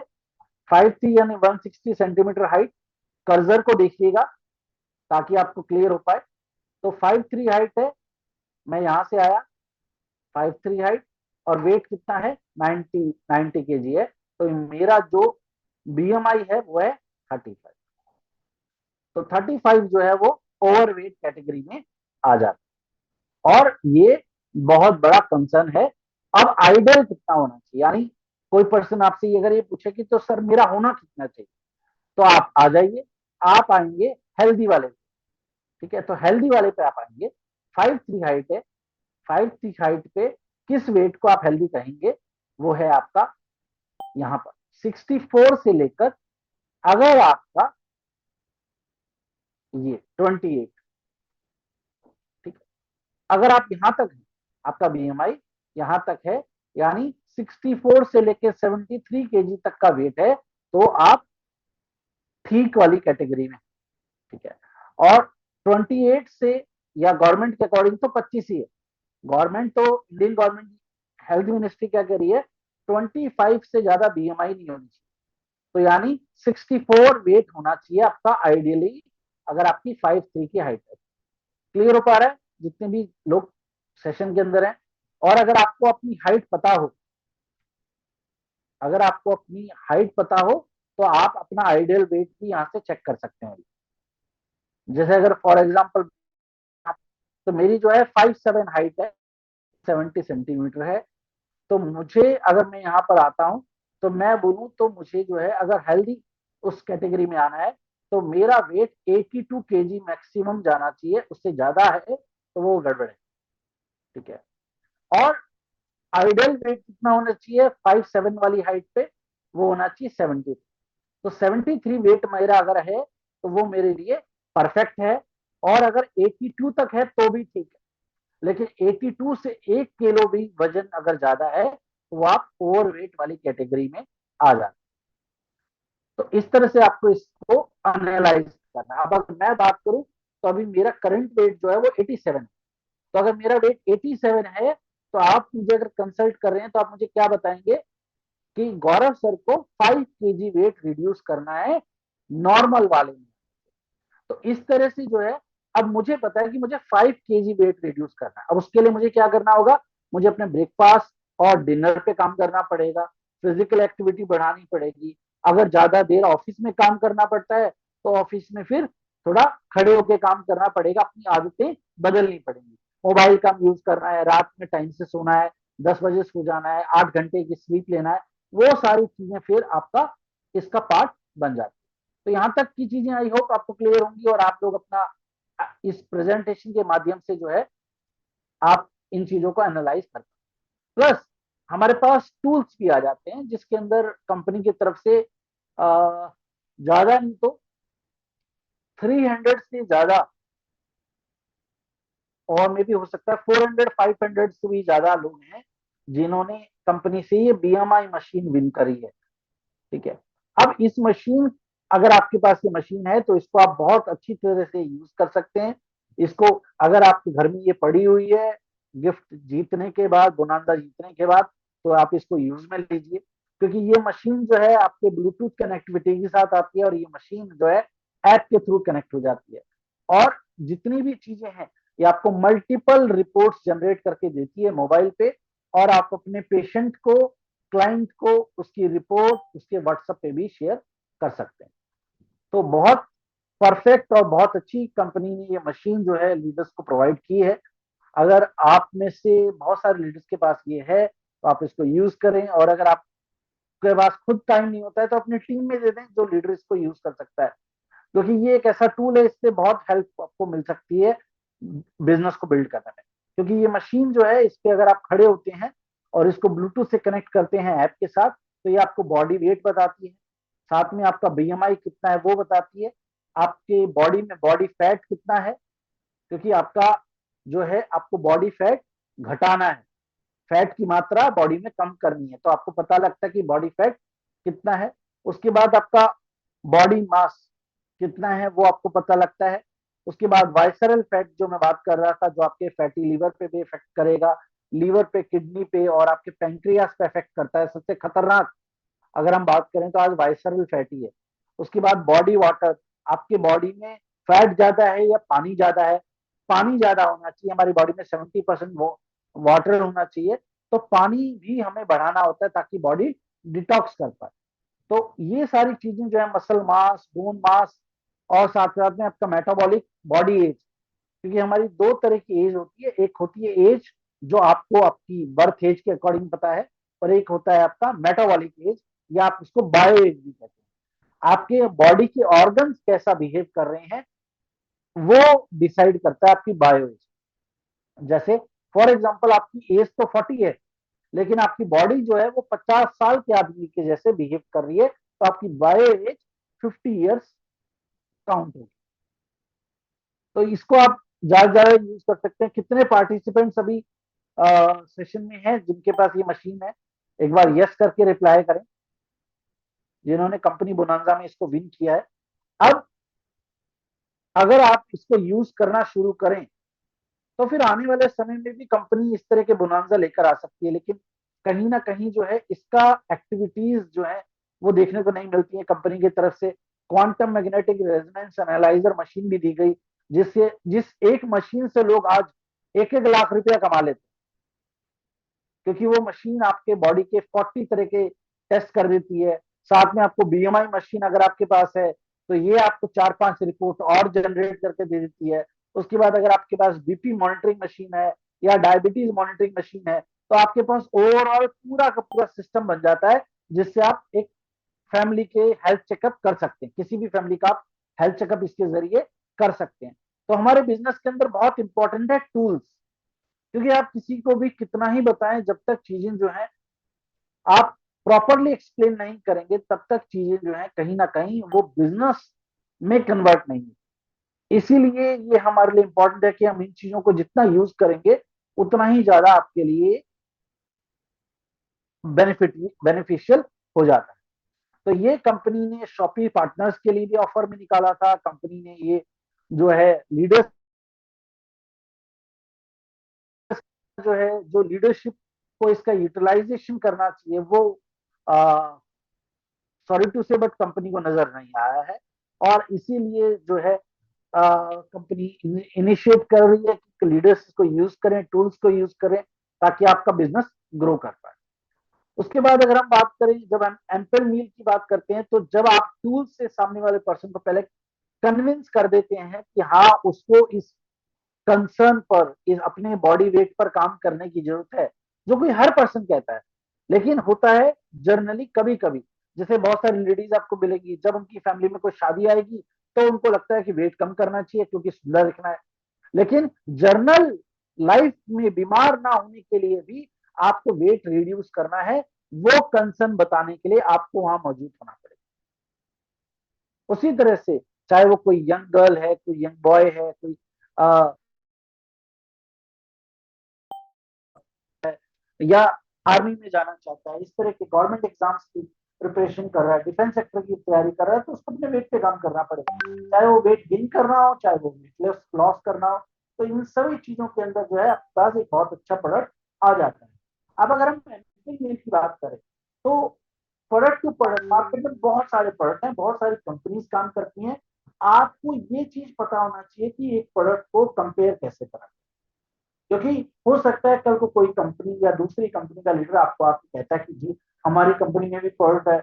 5'3" यानी 160 सेंटीमीटर हाइट। कर्सर को देखिएगा ताकि आपको क्लियर हो पाए। तो 5'3" हाइट है, मैं यहां से आया, 5'3" हाइट, और वेट कितना है 90 केजी है। तो मेरा जो बीएमआई है वो है 35। तो 35 जो है वो ओवरवेट कैटेगरी में आ जाता है, और ये बहुत बड़ा कंसर्न है। अब आइडियल कितना होना चाहिए, यानी कोई पर्सन आपसे अगर ये पूछे कि तो सर मेरा होना कितना चाहिए, तो आप आ जाइए, आप आएंगे हेल्दी वाले, ठीक है। तो हेल्दी वाले पे आप आएंगे, 5'3" हाइट है, 5'3" हाइट पे किस वेट को आप हेल्दी कहेंगे, वो है आपका यहाँ पर 64 से लेकर, अगर आपका ये 28, ठीक है, अगर आप यहां तक है, आपका बीएमआई यहां तक है, यानी 64 से लेकर 73 केजी तक का वेट है, तो आप ठीक वाली कैटेगरी में, ठीक है। और 28 से, या गवर्नमेंट के अकॉर्डिंग तो 25 ही है, गवर्नमेंट तो, इंडियन गवर्नमेंट हेल्थ मिनिस्ट्री क्या कह रही है, 25 से ज्यादा बीएमआई नहीं होनी चाहिए। तो यानी 64 वेट होना चाहिए आपका आइडियली, अगर आपकी 5'3" की हाइट है। क्लियर हो पा रहा है जितने भी लोग सेशन के अंदर हैं? और अगर आपको अपनी हाइट पता हो, अगर आपको अपनी हाइट पता हो, तो आप अपना आइडियल वेट भी यहाँ से चेक कर सकते हैं। जैसे अगर फॉर एग्जांपल, तो मेरी जो है 5'7" हाइट है, 70 सेंटीमीटर है। तो मुझे, अगर मैं यहाँ पर आता हूँ, तो मैं बोलूँ तो मुझे जो है अगर हेल्दी उस कैटेगरी में आना है, तो मेरा वेट 82 केजी मैक्सिमम जाना चाहिए, उससे ज्यादा है तो वो गड़बड़ है, ठीक है। और आइडियल वेट कितना होना चाहिए 5'7" वाली हाइट पे, वो होना चाहिए 70। तो 73 वेट मेरा अगर है तो वो मेरे लिए परफेक्ट है। और अगर 82 तक है तो भी ठीक है, लेकिन 82 से 1 किलो भी वजन अगर ज्यादा है तो आप ओवरवेट वाली कैटेगरी में आ जाते। तो इस तरह से आपको इसको एनालाइज करना है। अब अगर मैं बात करूं, तो अभी मेरा करंट वेट जो है वो 87 है। तो अगर मेरा वेट 87 है, तो आप मुझे अगर कंसल्ट कर रहे हैं तो आप मुझे क्या बताएंगे कि गौरव सर को 5 केजी वेट रिड्यूस करना है नॉर्मल वाले में। तो इस तरह से जो है, अब मुझे पता है कि मुझे 5 केजी वेट रिड्यूस करना है। अब उसके लिए मुझे क्या करना होगा, मुझे अपने ब्रेकफास्ट और डिनर पे काम करना पड़ेगा, फिजिकल एक्टिविटी बढ़ानी पड़ेगी। अगर ज्यादा देर ऑफिस में काम करना पड़ता है तो ऑफिस में फिर थोड़ा खड़े होके काम करना पड़ेगा, अपनी आदतें बदलनी पड़ेंगी। मोबाइल कम यूज करना है, रात में टाइम से सोना है, 10 बजे सो जाना है, 8 घंटे की स्लीप लेना है, वो सारी चीजें फिर आपका इसका पार्ट बन जाती है। तो यहाँ तक की चीजें आई होप आपको क्लियर होंगी, और आप लोग अपना इस प्रेजेंटेशन के माध्यम से जो है आप इन चीजों को एनालाइज करते हैं। प्लस हमारे पास टूल्स भी आ जाते हैं जिसके अंदर कंपनी की तरफ से ज्यादा नहीं तो 300 से ज्यादा, और मे भी हो सकता है 400 500 से भी ज्यादा लोग हैं जिन्होंने कंपनी से ये बीएमआई मशीन विन करी है। ठीक है। अब इस मशीन, अगर आपके पास ये मशीन है तो इसको आप बहुत अच्छी तरह से यूज कर सकते हैं। इसको अगर आपके घर में ये पड़ी हुई है गिफ्ट जीतने के बाद, बोनांजा जीतने के बाद, तो आप इसको यूज में लीजिए, क्योंकि ये मशीन जो है आपके ब्लूटूथ कनेक्टिविटी के साथ आती है, और ये मशीन जो है ऐप के थ्रू कनेक्ट हो जाती है। और जितनी भी चीजें हैं ये आपको मल्टीपल रिपोर्ट्स जनरेट करके देती है मोबाइल पे, और आप अपने पेशेंट को, क्लाइंट को उसकी रिपोर्ट उसके व्हाट्सएप पे भी शेयर कर सकते हैं। तो बहुत परफेक्ट और बहुत अच्छी कंपनी ने ये मशीन जो है लीडर्स को प्रोवाइड की है। अगर आप में से बहुत सारे लीडर्स के पास ये है तो आप इसको यूज करें, और अगर आपके पास खुद टाइम नहीं होता है तो अपनी टीम में दे दें जो लीडर इसको यूज कर सकता है, क्योंकि ये एक ऐसा टूल है, इससे बहुत हेल्प आपको मिल सकती है बिजनेस को बिल्ड करने में। क्योंकि ये मशीन जो है इस पे अगर आप खड़े होते हैं और इसको ब्लूटूथ से कनेक्ट करते हैं ऐप के साथ, तो ये आपको बॉडी वेट बताती है, साथ में आपका बीएमआई कितना है वो बताती है, आपके बॉडी में बॉडी फैट कितना है, क्योंकि आपका जो है आपको बॉडी फैट घटाना है, फैट की मात्रा बॉडी में कम करनी है, तो आपको पता लगता है कि बॉडी फैट कितना है। उसके बाद आपका बॉडी मास कितना है वो आपको पता लगता है। उसके बाद वाइसरल फैट जो मैं बात कर रहा था, जो आपके फैटी लीवर पे भी इफेक्ट करेगा, लीवर पे, किडनी पे और आपके पैंक्रियास पे इफेक्ट करता है। सबसे खतरनाक अगर हम बात करें तो आज वाइसरल फैटी है। उसके बाद बॉडी वाटर, आपके बॉडी में फैट ज्यादा है या पानी ज्यादा है। पानी ज्यादा होना चाहिए, हमारी बॉडी में 70% वाटर होना चाहिए, तो पानी भी हमें बढ़ाना होता है ताकि बॉडी डिटॉक्स कर पाए। तो ये सारी चीजें जो है, मसल मास, बोन मास, और साथ साथ में आपका मेटाबॉलिक बॉडी एज, क्योंकि हमारी दो तरह की एज होती है, एक होती है एज जो आपको आपकी बर्थ एज के अकॉर्डिंग पता है, और एक होता है आपका मेटाबॉलिक एज, या आप उसको बायो एज भी कहते हैं। आपके बॉडी के ऑर्गन्स कैसा बिहेव कर रहे हैं वो डिसाइड करता है आपकी बायो एज। जैसे फॉर एग्जाम्पल आपकी एज तो 40 है, लेकिन आपकी बॉडी जो है वो 50 साल के आदमी के जैसे बिहेव कर रही है, तो आपकी बायो एज 50 ईयर्स काउंट होगी। तो इसको आप ज्यादा ज्यादा यूज कर सकते हैं। कितने पार्टिसिपेंट्स अभी सेशन में हैं जिनके पास ये मशीन है? एक बार यस करके रिप्लाई करें जिन्होंने कंपनी बोनांजा में इसको विन किया है। अब अगर आप इसको यूज करना शुरू करें तो फिर आने वाले समय में भी कंपनी इस तरह के बोनांजा लेकर आ सकती है, लेकिन कहीं ना कहीं जो है इसका एक्टिविटीज जो है वो देखने को नहीं मिलती है कंपनी की तरफ से। Quantum magnetic resonance analyser machine भी दी गई, जिस एक मशीन से लोग आज 1-1 लाख रुपया कमा लेते हैं, क्योंकि वो मशीन आपके बॉडी के 40 तरह के टेस्ट कर देती है। साथ में आपको बीएमआई मशीन अगर आपके पास है तो ये आपको 4-5 रिपोर्ट और जनरेट करके दे देती है। उसके बाद अगर आपके पास बीपी मॉनिटरिंग मशीन है या डायबिटीज मॉनिटरिंग मशीन है, तो आपके पास ओवरऑल पूरा का पूरा सिस्टम बन जाता है, जिससे आप एक फैमिली के हेल्थ चेकअप कर सकते हैं। किसी भी फैमिली का आप हेल्थ चेकअप इसके जरिए कर सकते हैं। तो हमारे बिजनेस के अंदर बहुत इंपॉर्टेंट है टूल्स, क्योंकि आप किसी को भी कितना ही बताएं, जब तक चीजें जो है आप प्रॉपरली एक्सप्लेन नहीं करेंगे तब तक चीजें जो है कहीं ना कहीं वो बिजनेस में कन्वर्ट नहीं है। इसीलिए ये हमारे लिए इंपॉर्टेंट है कि हम इन चीजों को जितना यूज करेंगे उतना ही ज्यादा आपके लिए बेनिफिशियल हो जाता है। तो ये कंपनी ने शॉपी पार्टनर्स के लिए भी ऑफर में निकाला था। कंपनी ने ये जो है लीडर्स जो है, जो लीडरशिप को इसका यूटिलाइजेशन करना चाहिए, वो सॉरी टू से बट कंपनी को नजर नहीं आया है। और इसीलिए जो है कंपनी इनिशिएट कर रही है कि लीडर्स को यूज करें, टूल्स को यूज करें, ताकि आपका बिजनेस ग्रो कर पाए। उसके बाद अगर हम बात करें, जब हम एम्पल मील की बात करते हैं, तो जब आप टूल्स से सामने वाले पर्सन को पहले कन्विंस कर देते हैं कि हाँ उसको इस कंसर्न पर, इस अपने बॉडी वेट पर काम करने की जरूरत है, जो कोई हर पर्सन कहता है। लेकिन होता है जर्नली कभी कभी, जैसे बहुत सारी लेडीज आपको मिलेगी, जब उनकी फैमिली में कोई शादी आएगी तो उनको लगता है कि वेट कम करना चाहिए क्योंकि सुंदर दिखना है। लेकिन जर्नल लाइफ में बीमार ना होने के लिए भी आपको वेट रिड्यूस करना है, वो कंसर्न बताने के लिए आपको वहां मौजूद होना पड़ेगा। उसी तरह से चाहे वो कोई यंग गर्ल है, कोई यंग बॉय है, कोई या आर्मी में जाना चाहता है, इस तरह के गवर्नमेंट एग्जाम्स की प्रिपरेशन कर रहा है, डिफेंस सेक्टर की तैयारी कर रहा है, तो उसको अपने वेट पे काम करना पड़ेगा, चाहे वो वेट गेन करना हो, चाहे वो वेट लॉस करना हो। तो इन सभी चीजों के अंदर जो है आपके पास एक बहुत अच्छा प्रोडक्ट आ जाता है। अब अगर हम मील की बात करें तो प्रोडक्ट टू प्रोडक्ट मार्केट में बहुत सारे प्रोडक्ट हैं, बहुत सारी कंपनीज काम करती हैं। आपको ये चीज पता होना चाहिए कि एक प्रोडक्ट को कंपेयर कैसे करें, क्योंकि हो सकता है कल को कोई कंपनी या दूसरी कंपनी का लीडर आपको आके कहता है कि जी हमारी कंपनी में भी प्रोडक्ट है,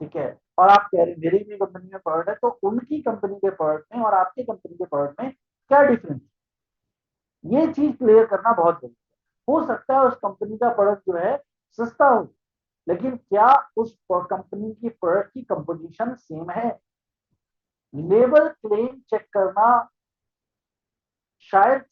ठीक है, और आप कह रहे मेरी भी कंपनी में प्रोडक्ट है, तो उनकी कंपनी के प्रोडक्ट में और आपकी कंपनी के प्रोडक्ट में क्या डिफरेंस, ये चीज क्लियर करना बहुत जरूरी है। हो सकता है उस कंपनी का प्रोडक्ट जो है सस्ता हो, लेकिन क्या उस कंपनी की प्रोडक्ट की कंपोजिशन सेम है? लेबल क्लेम चेक करना शायद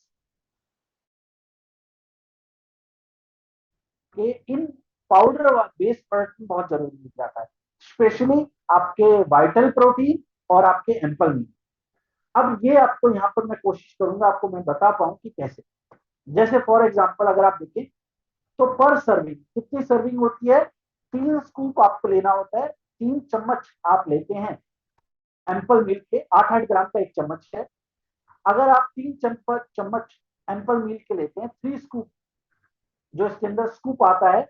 के इन पाउडर बेस्ड प्रोडक्ट में बहुत जरूरी हो जाता है, स्पेशली आपके वाइटल प्रोटीन और आपके एम्पल मीट। अब ये आपको यहाँ पर मैं कोशिश करूंगा आपको मैं बता पाऊं कि कैसे। जैसे फॉर एग्जांपल अगर आप देखें तो पर सर्विंग कितनी सर्विंग होती है, 3 स्कूप आपको लेना होता है, 3 चम्मच आप लेते हैं एम्पल मिल्क के, 8-8 ग्राम का एक चम्मच है। अगर आप 3 चम्मच एम्पल मिल्क के लेते हैं, 3 स्कूप जो इसके अंदर स्कूप आता है,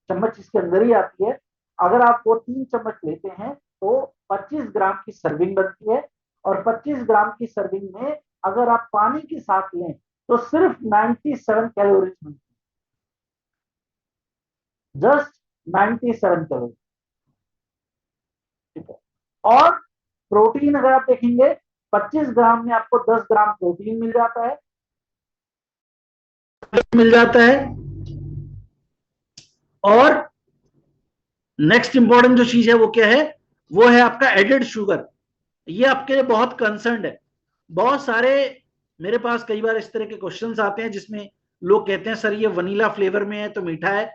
चम्मच इसके अंदर ही आती है, अगर आप वो 3 चम्मच लेते हैं तो 25 ग्राम की सर्विंग बनती है। और 25 ग्राम की सर्विंग में अगर आप पानी के साथ लें तो सिर्फ 97 कैलोरीज मिलती है, जस्ट 97 कैलोरी, ठीक है। और प्रोटीन अगर आप देखेंगे 25 ग्राम में आपको 10 ग्राम प्रोटीन मिल जाता है। और नेक्स्ट इंपॉर्टेंट जो चीज है वो क्या है, वो है आपका एडेड शुगर। ये आपके लिए बहुत कंसर्न है। बहुत सारे मेरे पास कई बार इस तरह के क्वेश्चंस आते हैं जिसमें लोग कहते हैं सर ये वनीला फ्लेवर में है तो मीठा है,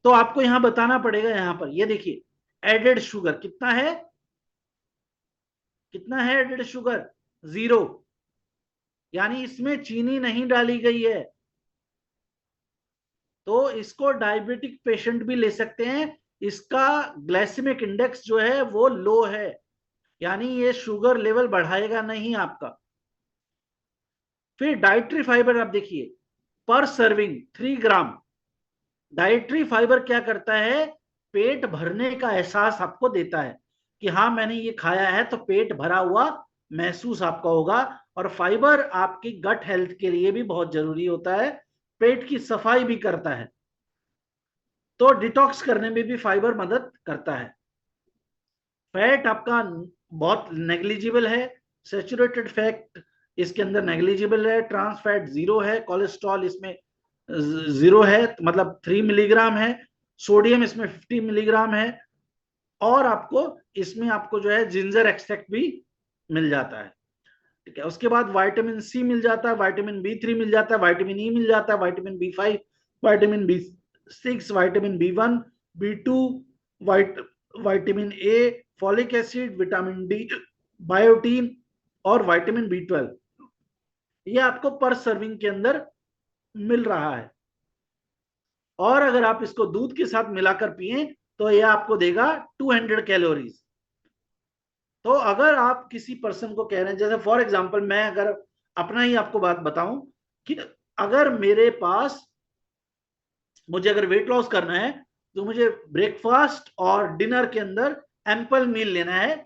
तो आपको यहां बताना पड़ेगा। यहां पर ये देखिए एडेड शुगर कितना है, कितना है एडेड शुगर, 0, यानी इसमें चीनी नहीं डाली गई है। तो इसको डायबिटिक पेशेंट भी ले सकते हैं, इसका ग्लाइसेमिक इंडेक्स जो है वो लो है, यानी ये शुगर लेवल बढ़ाएगा नहीं आपका। फिर डाइटरी फाइबर आप देखिए पर सर्विंग 3 ग्राम। डाइटरी फाइबर क्या करता है, पेट भरने का एहसास आपको देता है कि हाँ मैंने ये खाया है तो पेट भरा हुआ महसूस आपका होगा। और फाइबर आपकी गट हेल्थ के लिए भी बहुत जरूरी होता है, पेट की सफाई भी करता है, तो डिटॉक्स करने में भी फाइबर मदद करता है। फैट आपका बहुत नेग्लिजिबल है, सेचुरेटेड फैट इसके अंदर नेग्लिजिबल है, ट्रांस फैट 0 है, कोलेस्ट्रॉल इसमें 0 है, मतलब 3 मिलीग्राम है, सोडियम इसमें 50 मिलीग्राम है। और आपको इसमें आपको जो है जिंजर एक्सट्रैक्ट भी मिल जाता है, ठीक है। उसके बाद विटामिन सी मिल जाता है, विटामिन B3 मिल जाता है, विटामिन ई मिल जाता है, vitamin B5, vitamin B6, vitamin B1, B2, vitamin A, folic acid, vitamin D, biotin और विटामिन B12, ये आपको पर सर्विंग के अंदर मिल रहा है। और अगर आप इसको दूध के साथ मिलाकर पिए तो ये आपको देगा 200 कैलोरीज। तो अगर आप किसी पर्सन को कह रहे हैं, जैसे फॉर एग्जांपल मैं अगर अपना ही आपको बात बताऊं कि अगर मेरे पास, मुझे अगर वेट लॉस करना है तो मुझे ब्रेकफास्ट और डिनर के अंदर एम्पल मील लेना है,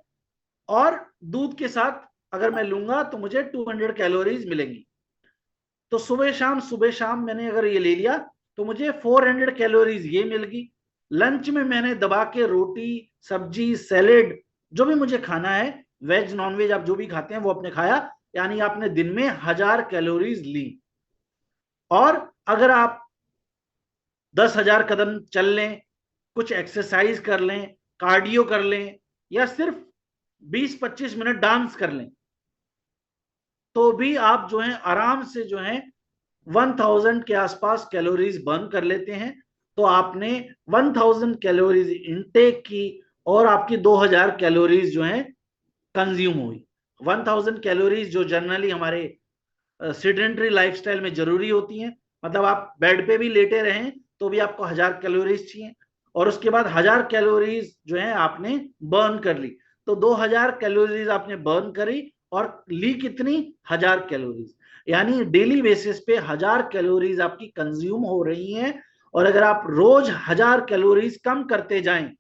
और दूध के साथ अगर मैं लूंगा तो मुझे 200 कैलोरीज मिलेंगी। तो सुबह शाम मैंने अगर ये ले लिया तो मुझे 400 कैलोरीज ये मिल गई। लंच में मैंने दबा के रोटी, सब्जी, सैलेड जो भी मुझे खाना है वेज नॉनवेज आप जो भी खाते हैं वो आपने खाया, यानी आपने दिन में 1000 कैलोरीज ली। और अगर आप 10,000 कदम चल लें, कुछ एक्सरसाइज कर लें, कार्डियो कर लें, या सिर्फ 20-25 मिनट डांस कर लें, तो भी आप जो है आराम से जो है 1000 के आसपास कैलोरीज बर्न कर लेते हैं। तो आपने 1000 कैलोरीज इनटेक की और आपकी 2000 कैलोरीज जो है कंज्यूम हुई। 1000 कैलोरीज जो जनरली हमारे सेडेंटरी लाइफस्टाइल में जरूरी होती हैं, मतलब आप बेड पे भी लेटे रहें तो भी आपको 1000 कैलोरीज चाहिए, और उसके बाद 1000 कैलोरीज जो है आपने बर्न कर ली। तो 2000 कैलोरीज आपने बर्न करी और ली कितनी, 1000 कैलोरीज। यानी डेली बेसिस पे 1000 कैलोरीज आपकी कंज्यूम हो रही हैं। और अगर आप रोज 1000 कैलोरीज कम करते जाएं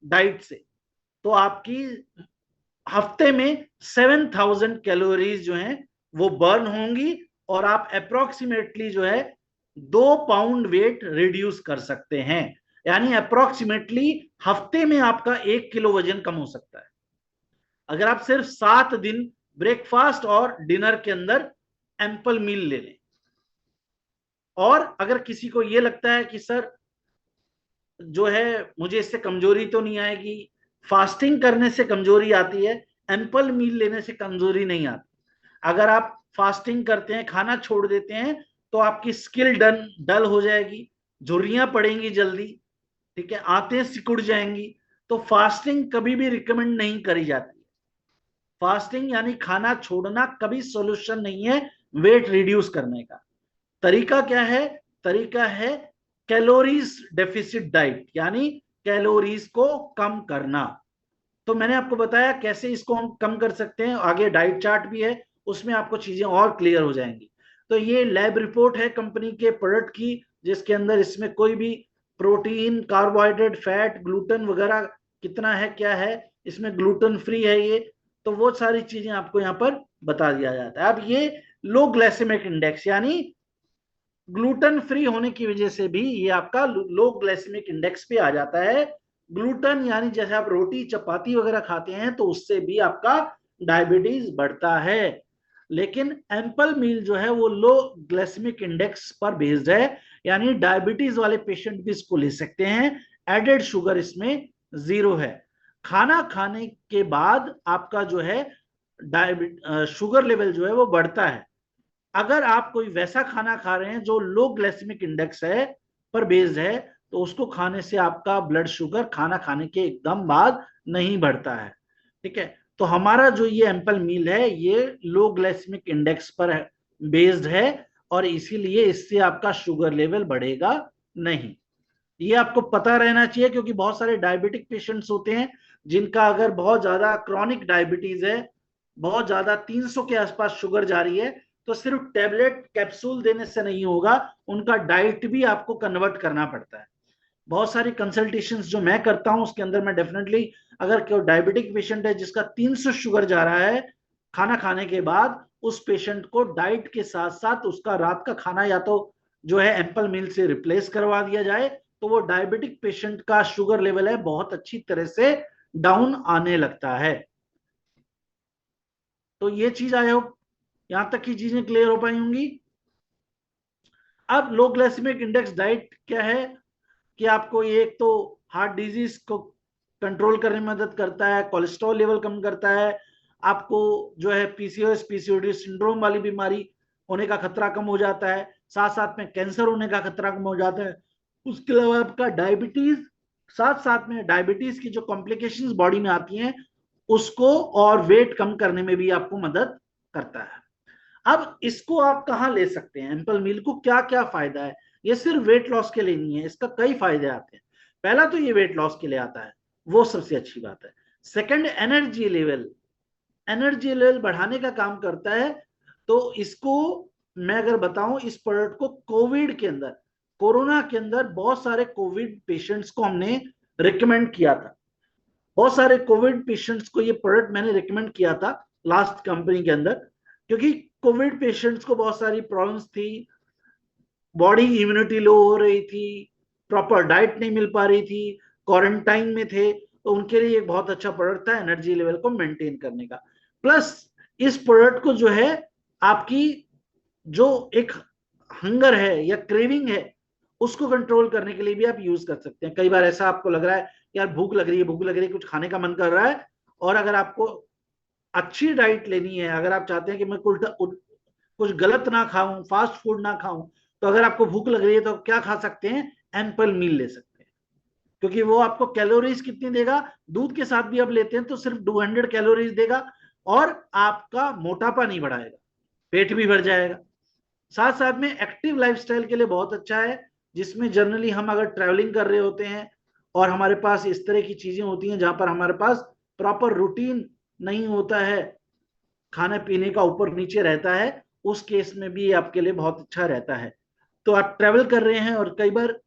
डाइट से, तो आपकी हफ्ते में 7000 कैलोरीज जो है वो बर्न होंगी, और आप अप्रोक्सीमेटली जो है 2 पाउंड वेट रिड्यूस कर सकते हैं। यानी अप्रोक्सीमेटली हफ्ते में आपका 1 किलो वजन कम हो सकता है, अगर आप सिर्फ 7 दिन ब्रेकफास्ट और डिनर के अंदर एम्पल मील ले लें। और अगर किसी को यह लगता है कि सर जो है मुझे इससे कमजोरी तो नहीं आएगी, फास्टिंग करने से कमजोरी आती है, एम्पल मील लेने से कमजोरी नहीं आती। अगर आप फास्टिंग करते हैं, खाना छोड़ देते हैं, तो आपकी स्किल डल हो जाएगी, झुर्रियां पड़ेंगी जल्दी, ठीक है, आंतें सिकुड़ जाएंगी। तो फास्टिंग कभी भी रिकमेंड नहीं करी जाती। फास्टिंग यानी खाना छोड़ना कभी सॉल्यूशन नहीं है वेट रिड्यूस करने का। तरीका क्या है, तरीका है कैलोरीज डेफिसिट डाइट, यानी कैलोरीज को कम करना। तो मैंने आपको बताया कैसे इसको हम कम कर सकते हैं, आगे डाइट चार्ट भी है, उसमें आपको चीजें और क्लियर हो जाएंगी। तो ये लैब रिपोर्ट है कंपनी के प्रोडक्ट की, जिसके अंदर इसमें कोई भी प्रोटीन, कार्बोहाइड्रेट, फैट, ग्लूटेन वगैरह कितना है, क्या है, इसमें ग्लूटेन फ्री है ये, तो वो सारी चीजें आपको यहाँ पर बता दिया जाता है। अब ये लो ग्लाइसेमिक इंडेक्स, यानी ग्लूटेन फ्री होने की वजह से भी ये आपका लो ग्लाइसेमिक इंडेक्स पे आ जाता है। ग्लूटेन यानी जैसे आप रोटी चपाती वगैरह खाते हैं तो उससे भी आपका डायबिटीज बढ़ता है। लेकिन एम्पल मील जो है वो लो ग्लाइसेमिक इंडेक्स पर बेस्ड है, यानी डायबिटीज वाले पेशेंट भी इसको ले सकते हैं। एडेड शुगर इसमें 0 है। खाना खाने के बाद आपका जो है शुगर लेवल जो है वो बढ़ता है। अगर आप कोई वैसा खाना खा रहे हैं जो लो ग्लाइसेमिक इंडेक्स है पर बेस्ड है, तो उसको खाने से आपका ब्लड शुगर खाना खाने के एकदम बाद नहीं बढ़ता है, ठीक है। तो हमारा जो ये एम्पल मील है ये लो ग्लाइसेमिक इंडेक्स पर बेस्ड है, और इसीलिए इससे आपका शुगर लेवल बढ़ेगा नहीं। ये आपको पता रहना चाहिए, क्योंकि बहुत सारे डायबिटिक पेशेंट्स होते हैं जिनका अगर बहुत ज्यादा क्रॉनिक डायबिटीज है, बहुत ज्यादा 300 के आसपास शुगर जा रही है, तो सिर्फ टेबलेट कैप्सूल देने से नहीं होगा, उनका डाइट भी आपको कन्वर्ट करना पड़ता है। बहुत सारी कंसल्टेशंस जो मैं करता हूं उसके अंदर मैं डेफिनेटली, अगर कोई डायबिटिक पेशेंट है जिसका 300 शुगर जा रहा है खाना खाने के बाद, उस पेशेंट को डाइट के साथ साथ उसका रात का खाना या तो जो है एम्पल मील से रिप्लेस करवा दिया जाए, तो वो डायबिटिक पेशेंट का शुगर लेवल है बहुत अच्छी तरह से डाउन आने लगता है। तो ये चीज आई होप यहां तक की चीजें क्लियर हो पाई होंगी। अब लो ग्लाइसेमिक इंडेक्स डाइट क्या है कि आपको एक तो हार्ट डिजीज को कंट्रोल करने में मदद करता है, कोलेस्ट्रॉल लेवल कम करता है, आपको जो है पीसीओएस पीसीओडी सिंड्रोम वाली बीमारी होने का खतरा कम हो जाता है, साथ साथ में कैंसर होने का खतरा कम हो जाता है। उसके अलावा आपका डायबिटीज, साथ साथ में डायबिटीज की जो कॉम्प्लिकेशंस बॉडी में आती हैं उसको और वेट कम करने में भी आपको मदद करता है। अब इसको आप कहां ले सकते हैं, एम्पल मील को क्या क्या फायदा है। ये सिर्फ वेट लॉस के लिए नहीं है, इसका कई फायदे आते हैं। पहला तो ये वेट लॉस के लिए आता है, वो सबसे अच्छी बात है। सेकंड, एनर्जी लेवल बढ़ाने का काम करता है। तो इसको मैं अगर बताऊं, इस प्रोडक्ट को कोविड के अंदर, कोरोना के अंदर बहुत सारे कोविड पेशेंट्स को हमने रिकमेंड किया था। बहुत सारे कोविड पेशेंट्स को ये प्रोडक्ट मैंने रिकमेंड किया था लास्ट कंपनी के अंदर, क्योंकि कोविड पेशेंट्स को बहुत सारी प्रॉब्लम्स थी, बॉडी इम्यूनिटी लो हो रही थी, प्रॉपर डाइट नहीं मिल पा रही थी, क्वारंटाइन में थे, तो उनके लिए एक बहुत अच्छा प्रोडक्ट था एनर्जी लेवल को मेंटेन करने का। प्लस इस प्रोडक्ट को जो है आपकी जो एक हंगर है या क्रेविंग है उसको कंट्रोल करने के लिए भी आप यूज कर सकते हैं। कई बार ऐसा आपको लग रहा है यार भूख लग रही है, भूख लग रही है, कुछ खाने का मन कर रहा है, और अगर आपको अच्छी डाइट लेनी है, अगर आप चाहते हैं कि मैं कुछ गलत ना खाऊं, फास्ट फूड ना खाऊं, तो अगर आपको भूख लग रही है तो क्या खा सकते हैं, एम्पल मील ले सकते हैं, क्योंकि वो आपको कैलोरीज कितनी देगा, दूध के साथ भी आप लेते हैं तो सिर्फ 200 कैलोरीज देगा, और आपका मोटापा नहीं बढ़ाएगा, पेट भी भर जाएगा। साथ साथ में एक्टिव लाइफस्टाइल के लिए बहुत अच्छा है, जिसमें जनरली हम अगर ट्रैवलिंग कर रहे होते हैं और हमारे पास इस तरह की चीजें होती हैं जहां पर हमारे पास प्रॉपर रूटीन नहीं होता है, खाने पीने का ऊपर नीचे रहता है, उस केस में भी आपके लिए बहुत अच्छा रहता है। तो आप ट्रैवल कर रहे हैं और कई बार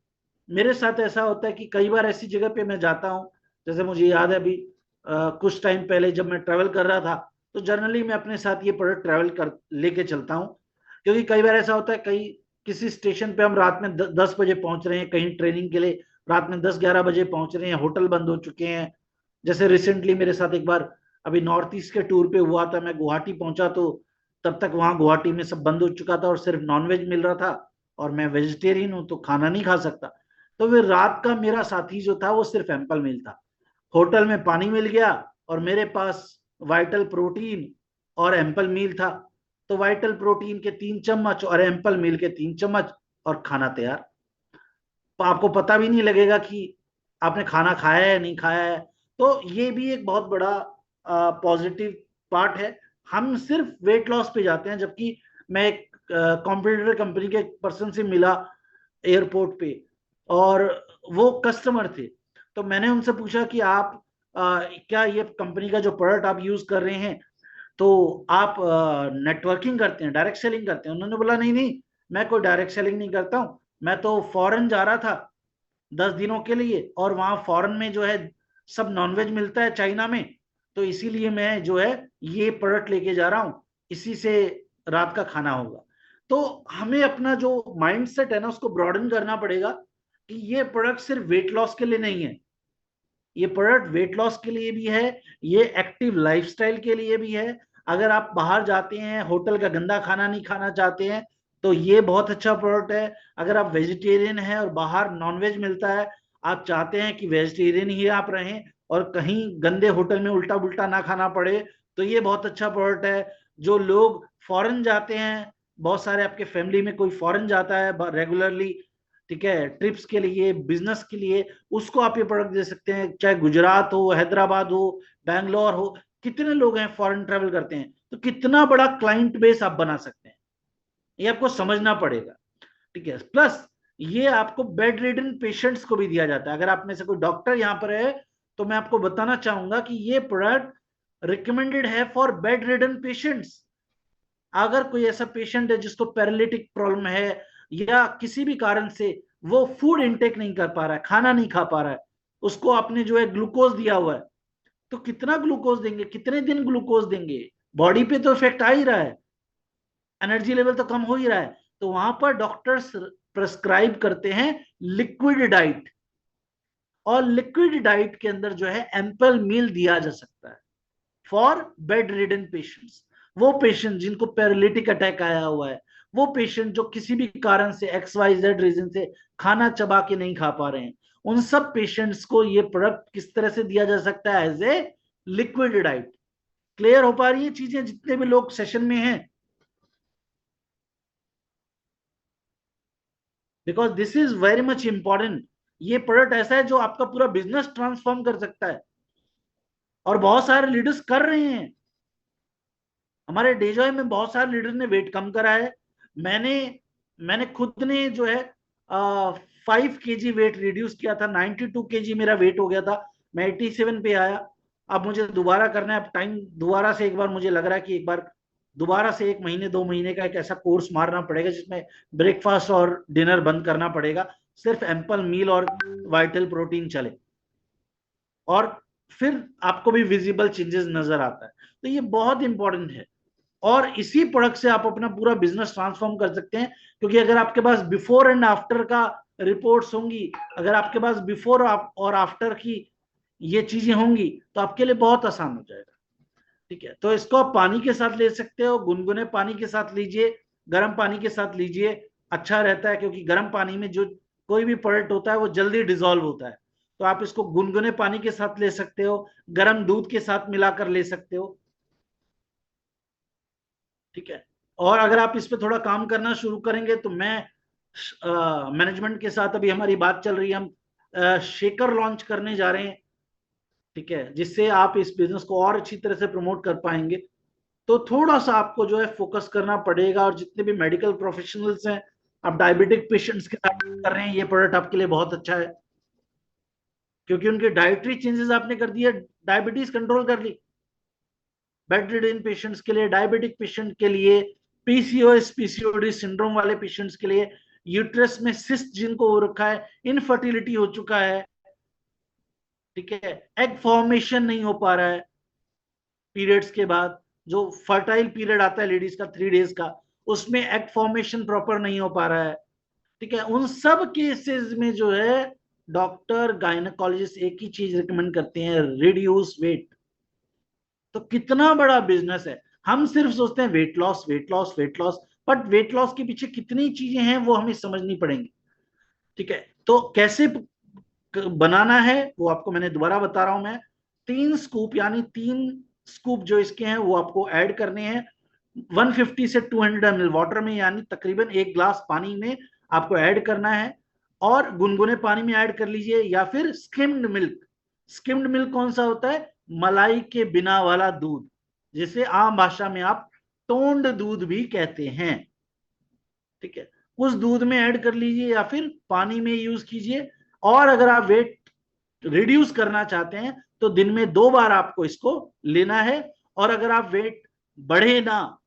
मेरे साथ ऐसा होता है कि कई बार ऐसी जगह पे मैं जाता हूँ, जैसे मुझे याद है अभी कुछ टाइम पहले जब मैं ट्रैवल कर रहा था, तो जनरली मैं अपने साथ ये प्रोडक्ट ट्रैवल कर लेके चलता हूँ, क्योंकि कई बार ऐसा होता है कहीं किसी स्टेशन पे हम रात में 10 बजे पहुंच रहे हैं कहीं ट्रेनिंग के लिए, रात में 10-11 बजे पहुंच रहे हैं, होटल बंद हो चुके हैं। जैसे रिसेंटली मेरे साथ एक बार अभी नॉर्थ ईस्ट के टूर पे हुआ था, मैं गुवाहाटी पहुंचा तो तब तक वहां गुवाहाटी में सब बंद हो चुका था और सिर्फ नॉनवेज मिल रहा था, और मैं वेजिटेरियन हूं तो खाना नहीं खा सकता। तो फिर रात का मेरा साथी जो था वो सिर्फ एम्पल मील था, होटल में पानी मिल गया और मेरे पास वाइटल प्रोटीन और एम्पल मील था, तो वाइटल प्रोटीन के 3 चम्मच और एम्पल मील के 3 चम्मच और खाना तैयार। तो आपको पता भी नहीं लगेगा कि आपने खाना खाया है नहीं खाया है। तो ये भी एक बहुत बड़ा पॉजिटिव पार्ट है। हम सिर्फ वेट लॉस पे जाते हैं, जबकि मैं एक कॉम्पिटिटर कंपनी के पर्सन से मिला एयरपोर्ट पे, और वो कस्टमर थे, तो मैंने उनसे पूछा कि आप क्या ये कंपनी का जो प्रोडक्ट आप यूज कर रहे हैं तो आप नेटवर्किंग करते हैं, डायरेक्ट सेलिंग करते हैं? उन्होंने बोला नहीं नहीं, मैं कोई डायरेक्ट सेलिंग नहीं करता हूँ, मैं तो फॉरेन जा रहा था 10 दिनों के लिए, और वहां फॉरेन में जो है सब नॉनवेज मिलता है चाइना में, तो इसीलिए मैं जो है ये प्रोडक्ट लेके जा रहा हूँ, इसी से रात का खाना होगा। तो हमें अपना जो माइंड सेट है ना उसको ब्रॉडन करना पड़ेगा कि ये प्रोडक्ट सिर्फ वेट लॉस के लिए नहीं है, ये प्रोडक्ट वेट लॉस के लिए भी है, ये एक्टिव लाइफस्टाइल के लिए भी है। अगर आप बाहर जाते हैं, होटल का गंदा खाना नहीं खाना चाहते हैं, तो ये बहुत अच्छा प्रोडक्ट है। अगर आप वेजिटेरियन हैं और बाहर नॉनवेज मिलता है, आप चाहते हैं कि वेजिटेरियन ही आप रहें और कहीं गंदे होटल में उल्टा पुल्टा ना खाना पड़े, तो ये बहुत अच्छा प्रोडक्ट है। जो लोग फॉरेन जाते हैं, बहुत सारे आपके फैमिली में कोई फॉरेन जाता है रेगुलरली, ठीक है, ट्रिप्स के लिए, बिजनेस के लिए, उसको आप ये प्रोडक्ट दे सकते हैं। चाहे गुजरात हो, हैदराबाद हो, बैंगलोर हो, कितने लोग हैं फॉरेन ट्रेवल करते हैं, तो कितना बड़ा क्लाइंट बेस आप बना सकते हैं, ये आपको समझना पड़ेगा। ठीक है, प्लस ये आपको बेड रिडन पेशेंट्स को भी दिया जाता है। अगर आप में से कोई डॉक्टर यहाँ पर है तो मैं आपको बताना चाहूंगा कि ये प्रोडक्ट रिकमेंडेड है फॉर बेड रिडन पेशेंट्स। अगर कोई ऐसा पेशेंट है जिसको पैरालिटिक प्रॉब्लम है या किसी भी कारण से वो फूड इनटेक नहीं कर पा रहा है, खाना नहीं खा पा रहा है, उसको आपने जो है ग्लूकोज दिया हुआ है, तो कितना ग्लूकोज देंगे, कितने दिन ग्लूकोज देंगे, बॉडी पे तो इफेक्ट आ ही रहा है, एनर्जी लेवल तो कम हो ही रहा है। तो वहां पर डॉक्टर्स प्रेस्क्राइब करते हैं लिक्विड डाइट, और लिक्विड डाइट के अंदर जो है एम्पल मील दिया जा सकता है फॉर बेड रिडन पेशेंट्स। वो पेशेंट जिनको पैरालिटिक अटैक आया हुआ है, वो पेशेंट जो किसी भी कारण से XYZ रीजन से खाना चबा के नहीं खा पा रहे हैं, उन सब पेशेंट्स को ये प्रोडक्ट किस तरह से दिया जा सकता है, as a liquid diet. Clear हो पा रही है चीजें जितने भी लोग सेशन में हैं? Because this is very much important. ये प्रोडक्ट ऐसा है जो आपका पूरा बिजनेस ट्रांसफॉर्म कर सकता है, और बहुत सारे लीडर्स कर रहे हैं। हमारे डेजॉय में बहुत सारे लीडर ने वेट कम करा है। मैंने मैंने खुद ने जो है 5 kg वेट रिड्यूस किया था, 92 kg मेरा वेट हो गया था, मैं 87 पे आया। अब मुझे दोबारा करना है, अब टाइम दोबारा से एक बार मुझे लग रहा है कि एक बार दोबारा से 1 महीने 2 महीने का एक ऐसा कोर्स मारना पड़ेगा जिसमें ब्रेकफास्ट और डिनर बंद करना पड़ेगा, सिर्फ एम्पल मील और वाइटल प्रोटीन चले, और फिर आपको भी विजिबल चेंजेस नजर आता है। तो ये बहुत इंपॉर्टेंट है, और इसी प्रोडक्ट से आप अपना पूरा बिजनेस ट्रांसफॉर्म कर सकते हैं। क्योंकि अगर आपके पास बिफोर एंड आफ्टर का रिपोर्ट्स होंगी, अगर आपके पास बिफोर और आफ्टर की ये चीजें होंगी तो आपके लिए बहुत आसान हो जाएगा। ठीक है, तो इसको आप पानी के साथ ले सकते हो, गुनगुने पानी के साथ लीजिए, गर्म पानी के साथ लीजिए, अच्छा रहता है, क्योंकि गर्म पानी में जो कोई भी प्रोडक्ट होता है वो जल्दी डिजोल्व होता है। तो आप इसको गुनगुने पानी के साथ ले सकते हो, गर्म दूध के साथ मिलाकर ले सकते हो। ठीक है, और अगर आप इस पे थोड़ा काम करना शुरू करेंगे तो मैं मैनेजमेंट के साथ अभी हमारी बात चल रही है, हम शेकर लॉन्च करने जा रहे हैं। ठीक है, जिससे आप इस बिजनेस को और अच्छी तरह से प्रमोट कर पाएंगे। तो थोड़ा सा आपको जो है फोकस करना पड़ेगा, और जितने भी मेडिकल प्रोफेशनल्स हैं, आप डायबिटिक पेशेंट्स के साथ कर रहे हैं, ये प्रोडक्ट आपके लिए बहुत अच्छा है, क्योंकि उनके डाइटरी चेंजेस आपने कर दिए, डायबिटीज कंट्रोल कर ली। बेड रिडन पेशेंट्स के लिए, डायबिटिक पेशेंट के लिए, पीसीओएस पीसीओडी सिंड्रोम वाले पेशेंट्स के लिए, यूट्रस में सिस्ट जिनको हो रखा है, इनफर्टिलिटी हो चुका है, ठीक है, एग फॉर्मेशन नहीं हो पा रहा है पीरियड्स के बाद, जो फर्टाइल पीरियड आता है लेडीज का 3 डेज का, उसमें एग फॉर्मेशन प्रॉपर नहीं हो पा रहा है। ठीक है, उन सब केसेस में जो है डॉक्टर गायनेकोलॉजिस्ट एक ही चीज रिकमेंड करते हैं, रिड्यूस वेट। तो कितना बड़ा बिजनेस है। हम सिर्फ सोचते हैं weight loss weight loss weight loss, but weight loss के पीछे कितनी चीजें हैं वो हमें समझनी पड़ेंगी। ठीक है, तो कैसे बनाना है वो आपको मैंने दोबारा बता रहा हूं मैं। 3 स्कूप, यानी 3 स्कूप जो इसके हैं वो आपको ऐड करने हैं 150 से 200 ml वाटर में, यानी तकरीबन 1 ग्लास पानी में आपको ऐड करना है। और गुनगुने पानी में ऐड कर लीजिए, या फिर स्किम्ड मिल्क। स्किम्ड मिल्क कौन सा होता है? मलाई के बिना वाला दूध, जिसे आम भाषा में आप टोंड दूध भी कहते हैं। ठीक है, उस दूध में ऐड कर लीजिए, या फिर पानी में यूज कीजिए। और अगर आप वेट रिड्यूस करना चाहते हैं तो दिन में 2 बार आपको इसको लेना है। और अगर आप वेट बढ़े ना,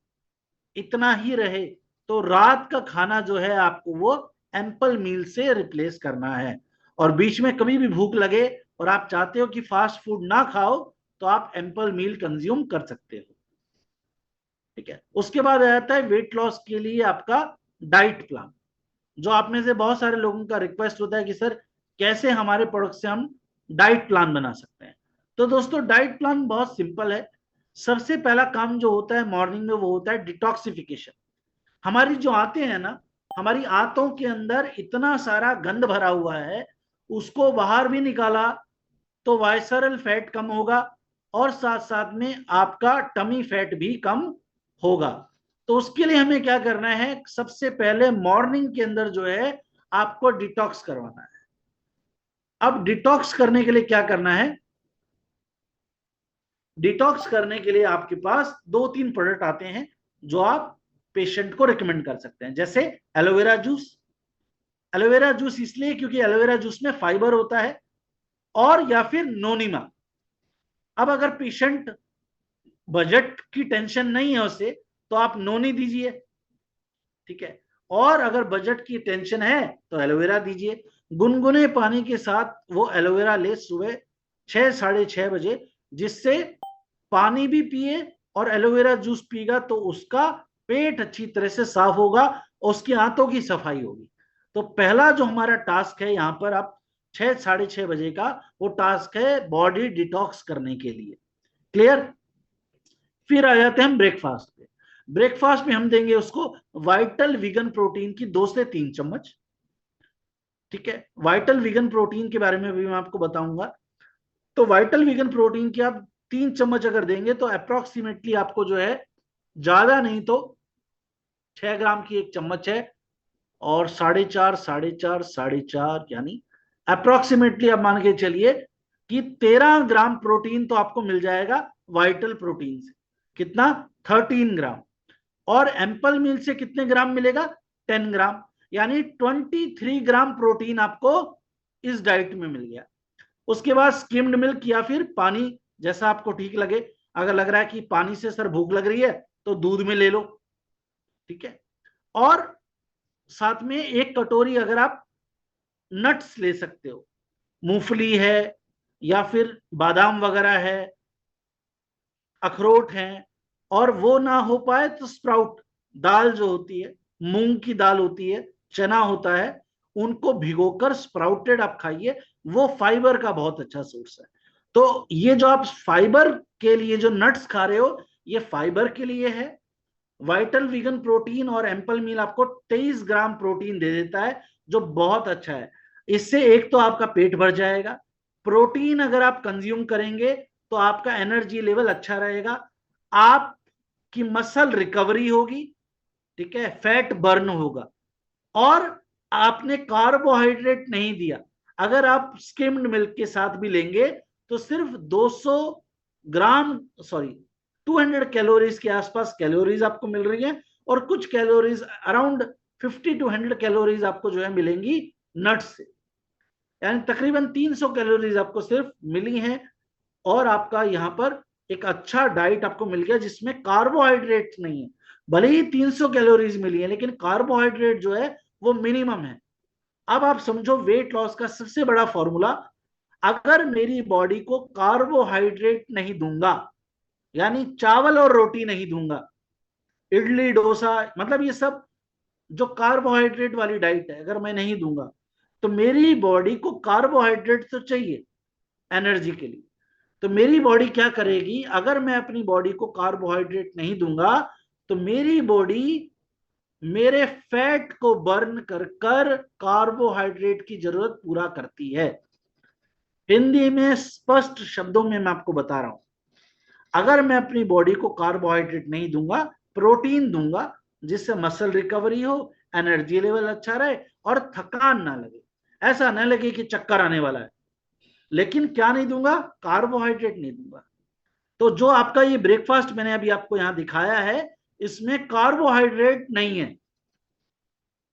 इतना ही रहे, तो रात का खाना जो है आपको वो एम्पल मील से रिप्लेस करना है। और बीच में कभी भी भूख लगे और आप चाहते हो कि फास्ट फूड ना खाओ, तो आप एम्पल मील कंज्यूम कर सकते हो। ठीक है, उसके बाद आ जाता है वेट लॉस के लिए आपका डाइट प्लान, जो आप में से बहुत सारे लोगों का रिक्वेस्ट होता है कि सर कैसे हमारे प्रोडक्ट से हम डाइट प्लान बना सकते हैं। तो दोस्तों डाइट प्लान बहुत सिंपल है। सबसे पहला काम जो होता है मॉर्निंग में वो होता है डिटॉक्सिफिकेशन। हमारी जो आंतें हैं ना, हमारी आंतों के अंदर इतना सारा गंद भरा हुआ है, उसको बाहर भी निकाला तो वाइसरल फैट कम होगा, और साथ साथ में आपका टमी फैट भी कम होगा। तो उसके लिए हमें क्या करना है, सबसे पहले मॉर्निंग के अंदर जो है आपको डिटॉक्स करवाना है। अब डिटॉक्स करने के लिए क्या करना है? डिटॉक्स करने के लिए आपके पास 2-3 प्रोडक्ट आते हैं जो आप पेशेंट को रिकमेंड कर सकते हैं, जैसे एलोवेरा जूस। एलोवेरा जूस इसलिए क्योंकि एलोवेरा जूस में फाइबर होता है, और या फिर नोनिमा। अब अगर पेशेंट बजट की टेंशन नहीं है उसे, तो आप नोनी दीजिए। ठीक है, और अगर बजट की टेंशन है तो एलोवेरा दीजिए। गुनगुने पानी के साथ वो एलोवेरा ले सुबह 6-6:30 बजे, जिससे पानी भी पिए और एलोवेरा जूस पिएगा तो उसका पेट अच्छी तरह से साफ होगा, उसकी आंतों की सफाई होगी। तो पहला जो हमारा टास्क है यहाँ पर, आप 6-6:30 बजे का वो टास्क है बॉडी डिटॉक्स करने के लिए। क्लियर? फिर आ जाते हैं हम ब्रेकफास्ट पे। ब्रेकफास्ट में हम देंगे उसको वाइटल वीगन प्रोटीन की 2 से 3 चम्मच। ठीक है, वाइटल वीगन प्रोटीन के बारे में भी मैं आपको बताऊंगा। तो वाइटल वीगन प्रोटीन की आप 3 चम्मच अगर देंगे तो अप्रोक्सीमेटली आपको जो है, ज्यादा नहीं तो 6 ग्राम की 1 चम्मच है, और 4.5 4.5 4.5, यानी अप्रोक्सीमेटली आप मान के चलिए कि 13 ग्राम प्रोटीन तो आपको मिल जाएगा वाइटल प्रोटीन से। कितना? 13 ग्राम। और एम्पल मील से कितने ग्राम मिलेगा? 10 ग्राम, यानी 23 ग्राम प्रोटीन आपको इस डाइट में मिल गया। उसके बाद स्किम्ड मिल्क या फिर पानी, जैसा आपको ठीक लगे। अगर लग रहा है कि पानी से सर भूख लग रही है तो दूध में ले लो। ठीक है, और साथ में 1 कटोरी अगर आप नट्स ले सकते हो, मूंगफली है या फिर बादाम वगैरह है, अखरोट हैं। और वो ना हो पाए तो स्प्राउट दाल जो होती है, मूंग की दाल होती है, चना होता है, उनको भिगोकर स्प्राउटेड आप खाइए, वो फाइबर का बहुत अच्छा सोर्स है। तो ये जो आप फाइबर के लिए जो नट्स खा रहे हो, ये फाइबर के लिए है। वाइटल वीगन प्रोटीन और एम्पल मील आपको 23 ग्राम प्रोटीन दे देता है, जो बहुत अच्छा है। इससे एक तो आपका पेट भर जाएगा, प्रोटीन अगर आप कंज्यूम करेंगे तो आपका एनर्जी लेवल अच्छा रहेगा, आपकी मसल रिकवरी होगी, ठीक है, फैट बर्न होगा, और आपने कार्बोहाइड्रेट नहीं दिया। अगर आप स्किम्ड मिल्क के साथ भी लेंगे तो सिर्फ 200 ग्राम, सॉरी 200 कैलोरीज के आसपास कैलोरीज आपको मिल रही है, और कुछ कैलोरीज अराउंड 50 टू 100 कैलोरीज आपको जो है मिलेंगी नट्स से, यानी तकरीबन 300 कैलोरीज आपको सिर्फ मिली हैं। और आपका यहाँ पर एक अच्छा डाइट आपको मिल गया जिसमें कार्बोहाइड्रेट नहीं है। भले ही 300 कैलोरीज मिली है, लेकिन कार्बोहाइड्रेट जो है वो मिनिमम है। अब आप समझो वेट लॉस का सबसे बड़ा फॉर्मूला, अगर मेरी बॉडी को कार्बोहाइड्रेट नहीं दूंगा, यानी चावल और रोटी नहीं दूंगा, इडली डोसा, मतलब ये सब जो कार्बोहाइड्रेट वाली डाइट है, अगर मैं नहीं दूंगा, तो मेरी बॉडी को कार्बोहाइड्रेट तो चाहिए एनर्जी के लिए। तो मेरी बॉडी क्या करेगी, अगर मैं अपनी बॉडी को कार्बोहाइड्रेट नहीं दूंगा, तो मेरी बॉडी मेरे फैट को बर्न कर कर कार्बोहाइड्रेट की जरूरत पूरा करती है। हिंदी में स्पष्ट शब्दों में मैं आपको बता रहा हूं, अगर मैं अपनी बॉडी को कार्बोहाइड्रेट नहीं दूंगा, प्रोटीन दूंगा, जिससे मसल रिकवरी हो, एनर्जी लेवल अच्छा रहे और थकान ना लगे, ऐसा ना लगे कि चक्कर आने वाला है, लेकिन क्या नहीं दूंगा, कार्बोहाइड्रेट नहीं दूंगा। तो जो आपका ये ब्रेकफास्ट मैंने अभी आपको यहां दिखाया है, इसमें कार्बोहाइड्रेट नहीं है,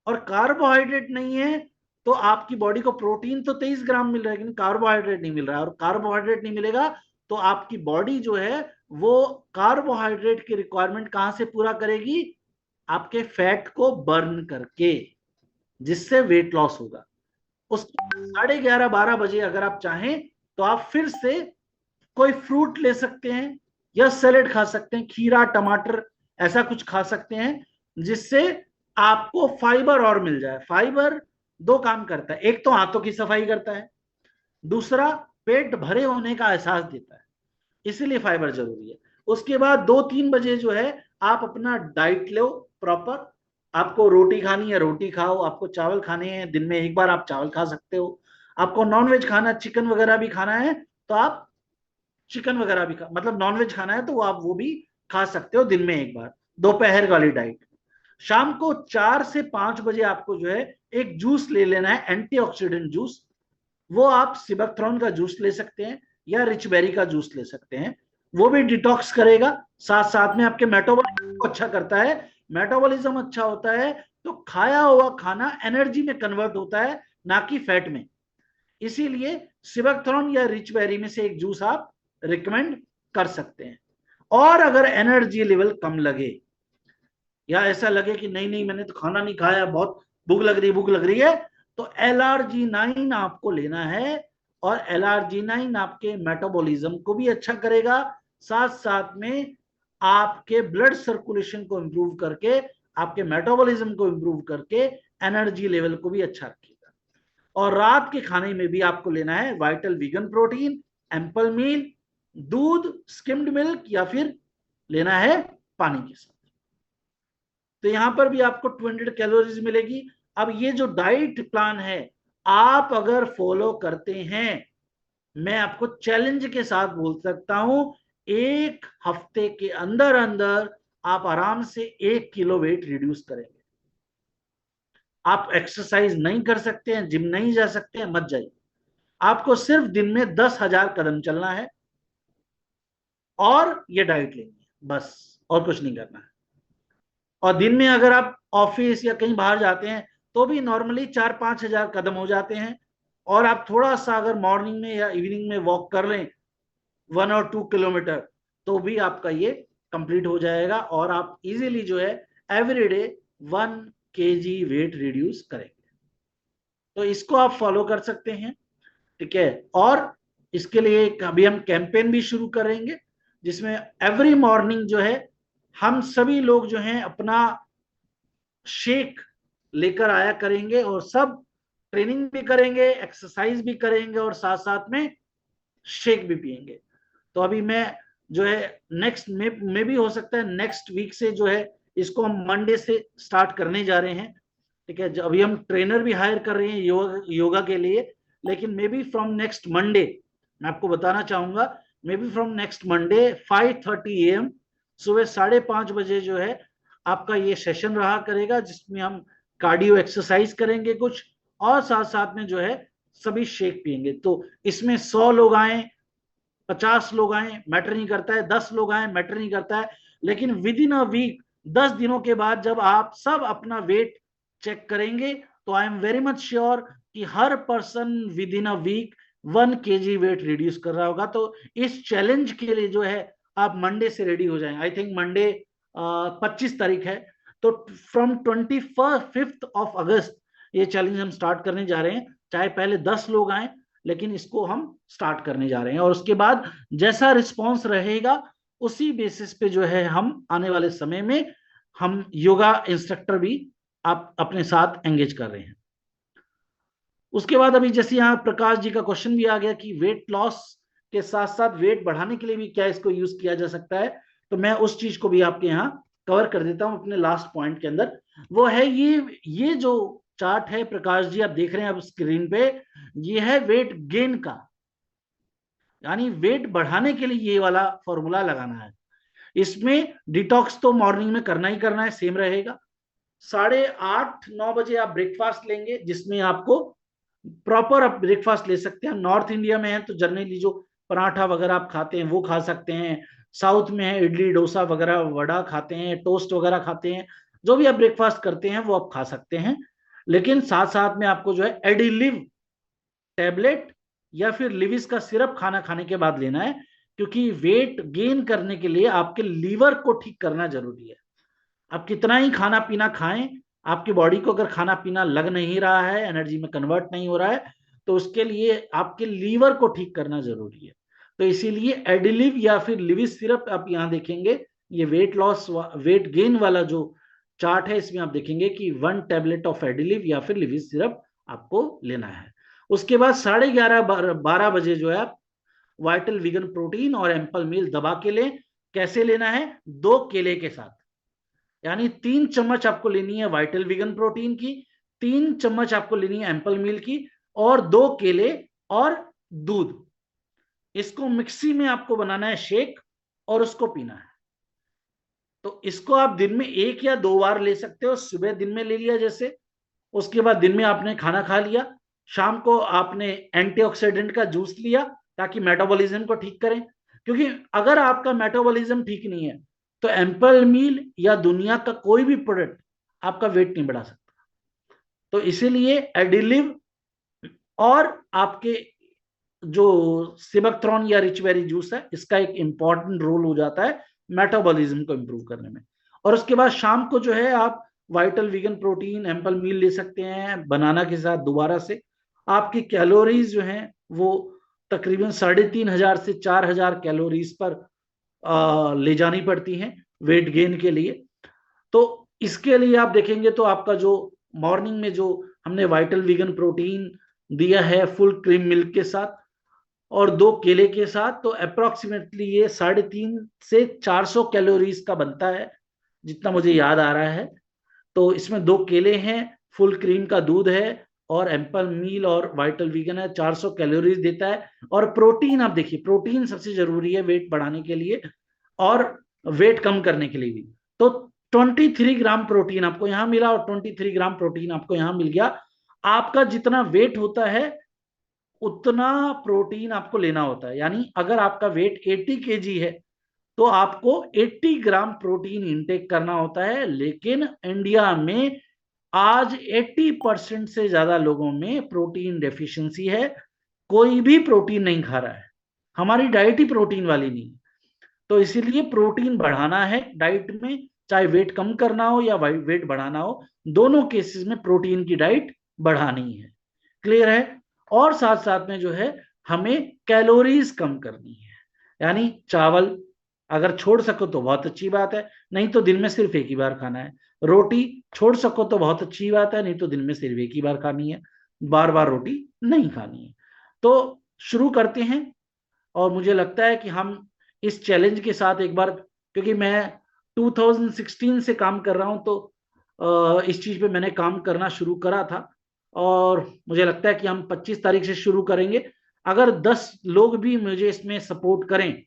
और कार्बोहाइड्रेट नहीं है तो आपकी बॉडी को प्रोटीन तो 23 ग्राम मिल रहा है, लेकिन कार्बोहाइड्रेट नहीं मिल रहा है, और कार्बोहाइड्रेट नहीं मिलेगा तो आपकी बॉडी जो है वो कार्बोहाइड्रेट की रिक्वायरमेंट कहां से पूरा करेगी, आपके फैट को बर्न करके, जिससे वेट लॉस होगा। उसके 11:30-12 बजे अगर आप चाहें तो आप फिर से कोई फ्रूट ले सकते हैं, या सैलेड खा सकते हैं, खीरा टमाटर ऐसा कुछ खा सकते हैं, जिससे आपको फाइबर और मिल जाए। फाइबर दो काम करता है, एक तो हाथों की सफाई करता है, दूसरा पेट भरे होने का एहसास देता है, इसीलिए फाइबर जरूरी है। उसके बाद 2-3 बजे जो है आप अपना डाइट लो प्रॉपर, आपको रोटी खानी है रोटी खाओ, आपको चावल खाने हैं दिन में एक बार आप चावल खा सकते हो, आपको नॉनवेज खाना, चिकन वगैरह भी खाना है तो आप चिकन वगैरह भी खा, मतलब नॉनवेज खाना है तो आप वो भी खा सकते हो दिन में एक बार, दोपहर वाली डाइट। शाम को 4 से 5 बजे आपको जो है एक जूस ले लेना है, एंटीऑक्सीडेंट जूस। वो आप सिबकथ्रॉन का जूस ले सकते हैं या रिचबेरी का जूस ले सकते हैं, वो भी डिटॉक्स करेगा, साथ साथ में आपके मेटाबॉलिज्म को अच्छा करता है। मेटाबॉलिज्म अच्छा होता है तो खाया हुआ खाना एनर्जी में कन्वर्ट होता है, ना कि फैट में। इसीलिए सिबकथ्रॉन या रिचबेरी में से एक जूस आप रिकमेंड कर सकते हैं। और अगर एनर्जी लेवल कम लगे, या ऐसा लगे कि नहीं नहीं मैंने तो खाना नहीं खाया, बहुत भूख लग रही है, तो LRG9 आपको लेना है, और LRG9 आपके मेटाबॉलिज्म को भी अच्छा करेगा, साथ साथ में आपके ब्लड सर्कुलेशन को इंप्रूव करके, आपके मेटाबॉलिज्म को इंप्रूव करके एनर्जी लेवल को भी अच्छा रखेगा। और रात के खाने में भी आपको लेना है वाइटल वीगन प्रोटीन, एम्पल मील, दूध, स्किम्ड मिल्क, या फिर लेना है पानी के साथ। तो यहां पर भी आपको 200 कैलोरीज मिलेगी। अब ये जो डाइट प्लान है आप अगर फॉलो करते हैं, मैं आपको चैलेंज के साथ बोल सकता हूं, 1 हफ्ते के अंदर अंदर आप आराम से 1 किलो वेट रिड्यूस करेंगे। आप एक्सरसाइज नहीं कर सकते हैं, जिम नहीं जा सकते हैं, मत जाइए। आपको सिर्फ दिन में 10,000 कदम चलना है और ये डाइट लेनी है, बस और कुछ नहीं करना है। और दिन में अगर आप ऑफिस या कहीं बाहर जाते हैं तो भी नॉर्मली 4-5 हजार कदम हो जाते हैं, और आप थोड़ा सा अगर मॉर्निंग में या इवनिंग में वॉक कर लें 1 और 2 किलोमीटर, तो भी आपका ये कंप्लीट हो जाएगा, और आप इजीली जो है एवरीडे 1 kg वेट रिड्यूस करेंगे। तो इसको आप फॉलो कर सकते हैं, ठीक है। और इसके लिए अभी हम कैंपेन भी शुरू करेंगे, जिसमें एवरी मॉर्निंग जो है हम सभी लोग जो हैं अपना शेक लेकर आया करेंगे, और सब ट्रेनिंग भी करेंगे, एक्सरसाइज भी करेंगे, और साथ साथ में शेक भी पिएंगे। तो अभी मैं जो है नेक्स्ट में भी हो सकता है नेक्स्ट वीक से जो है इसको हम मंडे से स्टार्ट करने जा रहे हैं। ठीक है, अभी हम ट्रेनर भी हायर कर रहे हैं योगा के लिए, लेकिन may be from next Monday, मैं आपको बताना चाहूंगा, may be from next Monday 5:30 AM सुबह 5:30 बजे जो है आपका ये सेशन रहा करेगा, जिसमें हम कार्डियो एक्सरसाइज करेंगे कुछ, और साथ साथ में जो है सभी शेक पिएंगे। तो इसमें 100 लोग आए, 50 लोग आए, मैटर नहीं करता है, 10 लोग आए, मैटर नहीं करता है, लेकिन विद इन अ वीक, 10 दिनों के बाद जब आप सब अपना वेट चेक करेंगे, तो I am very much sure कि हर person within a week 1 kg weight reduce कर रहा होगा। तो इस चैलेंज के लिए जो है आप मंडे से रेडी हो जाएं। आई थिंक मंडे 25 तारीख है, तो फ्रॉम 25 ये चैलेंज हम स्टार्ट करने जा रहे हैं। चाहे पहले 10 लोग आए, लेकिन इसको हम स्टार्ट करने जा रहे हैं, और उसके बाद जैसा रिस्पॉन्स रहेगा उसी बेसिस पे जो है हम आने वाले समय में हम योगा इंस्ट्रक्टर भी आप अपने साथ एंगेज कर रहे हैं। उसके बाद अभी जैसे यहाँ प्रकाश जी का क्वेश्चन भी आ गया कि वेट लॉस के साथ साथ वेट बढ़ाने के लिए भी क्या इसको यूज किया जा सकता है, तो मैं उस चीज को भी आपके यहाँ कवर कर देता हूं अपने लास्ट पॉइंट के अंदर। वो है ये जो चार्ट है प्रकाश जी आप देख रहे हैं अब स्क्रीन पे, ये है वेट गेन का, यानी वेट बढ़ाने के लिए ये वाला फॉर्मूला लगाना है। इसमें डिटॉक्स तो मॉर्निंग में करना ही करना है, सेम रहेगा। 8:30-9 बजे आप ब्रेकफास्ट लेंगे, जिसमें आपको प्रॉपर आप ब्रेकफास्ट ले सकते हैं। नॉर्थ इंडिया में है तो जनरली जो पराठा वगैरह आप खाते हैं वो खा सकते हैं, साउथ में है इडली डोसा वगैरह, वड़ा खाते हैं, टोस्ट वगैरह खाते हैं, जो भी आप ब्रेकफास्ट करते हैं वो आप खा सकते हैं। लेकिन साथ साथ में आपको जो है एडिलिव टैबलेट या फिर लिविस का सिरप खाना खाने के बाद लेना है, क्योंकि वेट गेन करने के लिए आपके लीवर को ठीक करना जरूरी है। आप कितना ही खाना पीना खाएं, आपकी बॉडी को अगर खाना पीना लग नहीं रहा है, एनर्जी में कन्वर्ट नहीं हो रहा है, तो उसके लिए आपके लीवर को ठीक करना जरूरी है। तो इसीलिए एडिलिव या फिर लिविस सिरप आप यहां देखेंगे, ये वेट लॉस वेट गेन वाला जो चार्ट है, इसमें आप देखेंगे कि 1 टैबलेट ऑफ एडिलिव या फिर लिविस सिरप आपको लेना है। उसके बाद 11:30-12 बजे जो है आप वाइटल वीगन प्रोटीन और एम्पल मील दबा के लें। कैसे लेना है? 2 केले के साथ, यानी 3 चम्मच आपको लेनी है वाइटल वीगन प्रोटीन की, 3 चम्मच आपको लेनी है एम्पल मील की, और 2 केले और दूध। इसको मिक्सी में आपको बनाना है शेक, और उसको पीना है। तो इसको आप दिन में 1 या 2 बार ले सकते हो। सुबह दिन में ले लिया जैसे, उसके बाद दिन में आपने खाना खा लिया, शाम को आपने एंटीऑक्सीडेंट का जूस लिया ताकि मेटाबॉलिज्म को ठीक करें। क्योंकि अगर आपका मेटाबॉलिज्म ठीक नहीं है तो एम्पल मील या दुनिया का कोई भी प्रोडक्ट आपका वेट नहीं बढ़ा सकता। तो इसीलिए एडिलिव और आपके जो सिबकथ्रॉन या रिचबेरी जूस है, इसका एक इंपॉर्टेंट रोल हो जाता है मेटाबॉलिज्म को इंप्रूव करने में। और उसके बाद शाम को जो है आप वाइटल वीगन प्रोटीन एम्पल मील ले सकते हैं बनाना के साथ दोबारा से। आपकी कैलोरीज जो हैं वो तकरीबन 3,500 से 4,000 कैलोरीज पर ले जानी पड़ती हैं वेट गेन के लिए। तो इसके लिए आप देखेंगे तो आपका जो मॉर्निंग में जो हमने वाइटल वीगन प्रोटीन दिया है फुल क्रीम मिल्क के साथ और 2 केले के साथ, तो अप्रोक्सीमेटली ये 350 से 400 कैलोरीज का बनता है, जितना मुझे याद आ रहा है। तो इसमें 2 केले हैं, फुल क्रीम का दूध है, और एम्पल मील और वाइटल वीगन है, 400 कैलोरीज देता है। और प्रोटीन आप देखिए, प्रोटीन सबसे जरूरी है वेट बढ़ाने के लिए और वेट कम करने के लिए भी। तो 23 ग्राम प्रोटीन आपको यहां मिला और 23 ग्राम प्रोटीन आपको यहां मिल गया। आपका जितना वेट होता है उतना प्रोटीन आपको लेना होता है। यानी अगर आपका वेट 80 kg है तो आपको 80 ग्राम प्रोटीन इंटेक करना होता है। लेकिन इंडिया में आज 80% से ज्यादा लोगों में प्रोटीन डेफिशिएंसी है, कोई भी प्रोटीन नहीं खा रहा है, हमारी डाइट ही प्रोटीन वाली नहीं। तो इसीलिए प्रोटीन बढ़ाना है डाइट में, चाहे वेट कम करना हो या वेट बढ़ाना हो, दोनों केसेस में प्रोटीन की डाइट बढ़ानी है। क्लियर है? और साथ साथ में जो है हमें कैलोरीज कम करनी है, यानी चावल अगर छोड़ सको तो बहुत अच्छी बात है, नहीं तो दिन में सिर्फ एक ही बार खाना है। रोटी छोड़ सको तो बहुत अच्छी बात है, नहीं तो दिन में सिर्फ एक ही बार खानी है, बार बार रोटी नहीं खानी है। तो शुरू करते हैं। और मुझे लगता है कि हम इस चैलेंज के साथ एक बार, क्योंकि मैं 2016 से काम कर रहा हूं, तो इस चीज पे मैंने काम करना शुरू करा था, और मुझे लगता है कि हम 25 तारीख से शुरू करेंगे। अगर 10 लोग भी मुझे इसमें सपोर्ट करें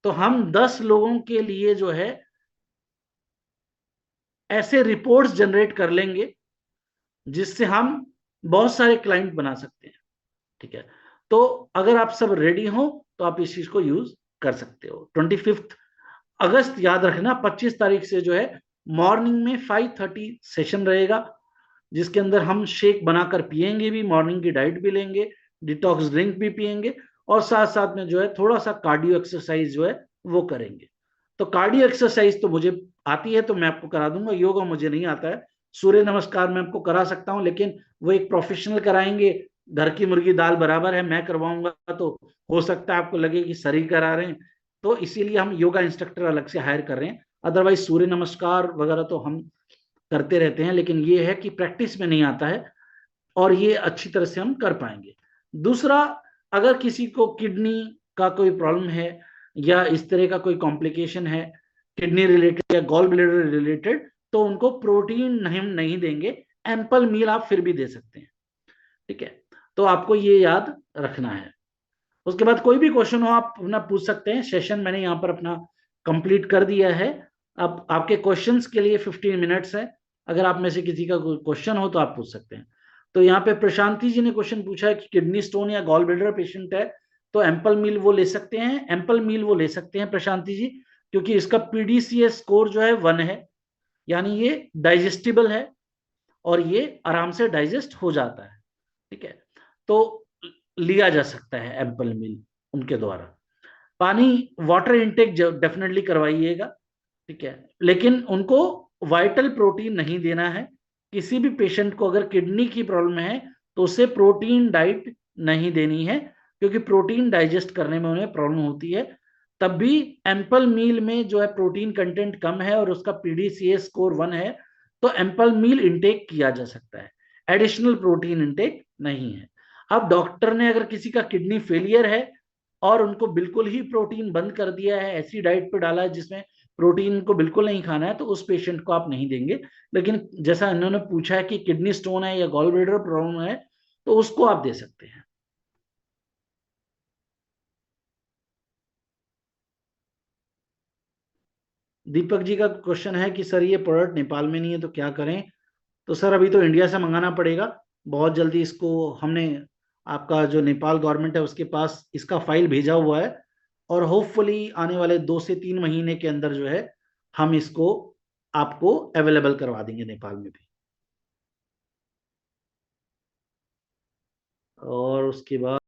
तो हम 10 लोगों के लिए जो है ऐसे रिपोर्ट्स जनरेट कर लेंगे जिससे हम बहुत सारे क्लाइंट बना सकते हैं। ठीक है, तो अगर आप सब रेडी हो तो आप इस चीज को यूज कर सकते हो। 25 अगस्त याद रखना, 25 तारीख से जो है मॉर्निंग में 5:30 सेशन रहेगा, जिसके अंदर हम शेक बनाकर पिएंगे भी, मॉर्निंग की डाइट भी लेंगे, डिटॉक्स ड्रिंक भी पिएंगे, और साथ साथ में जो है थोड़ा सा कार्डियो एक्सरसाइज जो है वो करेंगे। तो कार्डियो एक्सरसाइज तो मुझे आती है तो मैं आपको करा दूंगा, योगा मुझे नहीं आता है। सूर्य नमस्कार मैं आपको करा सकता हूं, लेकिन वो एक प्रोफेशनल कराएंगे, घर की मुर्गी दाल बराबर है, मैं करवाऊंगा तो हो सकता है आपको लगे कि सर ही करा रहे हैं, तो इसीलिए हम योगा इंस्ट्रक्टर अलग से हायर कर रहे हैं। अदरवाइज सूर्य नमस्कार वगैरह तो हम करते रहते हैं, लेकिन ये है कि प्रैक्टिस में नहीं आता है, और ये अच्छी तरह से हम कर पाएंगे। दूसरा, अगर किसी को किडनी का कोई प्रॉब्लम है या इस तरह का कोई कॉम्प्लिकेशन है किडनी रिलेटेड या गॉल ब्लैडर रिलेटेड, तो उनको प्रोटीन नहीं देंगे, एम्पल मील आप फिर भी दे सकते हैं। ठीक है, तो आपको ये याद रखना है। उसके बाद कोई भी क्वेश्चन हो आप अपना पूछ सकते हैं। सेशन मैंने यहाँ पर अपना कंप्लीट कर दिया है। अब आपके क्वेश्चंस के लिए 15 मिनट्स है, अगर आप में से किसी का कोई क्वेश्चन हो तो आप पूछ सकते हैं। तो यहाँ पे प्रशांति जी ने क्वेश्चन पूछा है कि किडनी स्टोन या गॉल ब्लैडर पेशेंट है तो एम्पल मील वो ले सकते हैं। एम्पल मील वो ले सकते हैं प्रशांति जी, क्योंकि इसका पीडीसीएस स्कोर जो है 1 है, यानी ये डाइजेस्टिबल है और ये आराम से डाइजेस्ट हो जाता है। ठीक है, तो लिया जा सकता है एम्पल मील उनके द्वारा। पानी वाटर इनटेक डेफिनेटली करवाइएगा। ठीक है, लेकिन उनको वाइटल प्रोटीन नहीं देना है। किसी भी पेशेंट को अगर किडनी की प्रॉब्लम है तो उसे प्रोटीन डाइट नहीं देनी है, क्योंकि प्रोटीन डाइजेस्ट करने में उन्हें प्रॉब्लम होती है। तब भी एम्पल मील में जो है प्रोटीन कंटेंट कम है और उसका पीडीसीएस स्कोर 1 है, तो एम्पल मील इंटेक किया जा सकता है, एडिशनल प्रोटीन इंटेक नहीं है। अब डॉक्टर ने अगर किसी का किडनी फेलियर है और उनको बिल्कुल ही प्रोटीन बंद कर दिया है, ऐसी डाइट पे डाला है जिसमें प्रोटीन को बिल्कुल नहीं खाना है, तो उस पेशेंट को आप नहीं देंगे। लेकिन जैसा इन्होंने पूछा है कि किडनी स्टोन है या गॉल ब्लैडर प्रॉब्लम है, तो उसको आप दे सकते हैं। दीपक जी का क्वेश्चन है कि सर ये प्रोडक्ट नेपाल में नहीं है तो क्या करें। तो सर अभी तो इंडिया से मंगाना पड़ेगा, बहुत जल्दी इसको हमने, आपका जो नेपाल गवर्नमेंट है उसके पास इसका फाइल भेजा हुआ है, और होपफुली आने वाले 2 से 3 महीने के अंदर जो है हम इसको आपको अवेलेबल करवा देंगे नेपाल में भी। और उसके बाद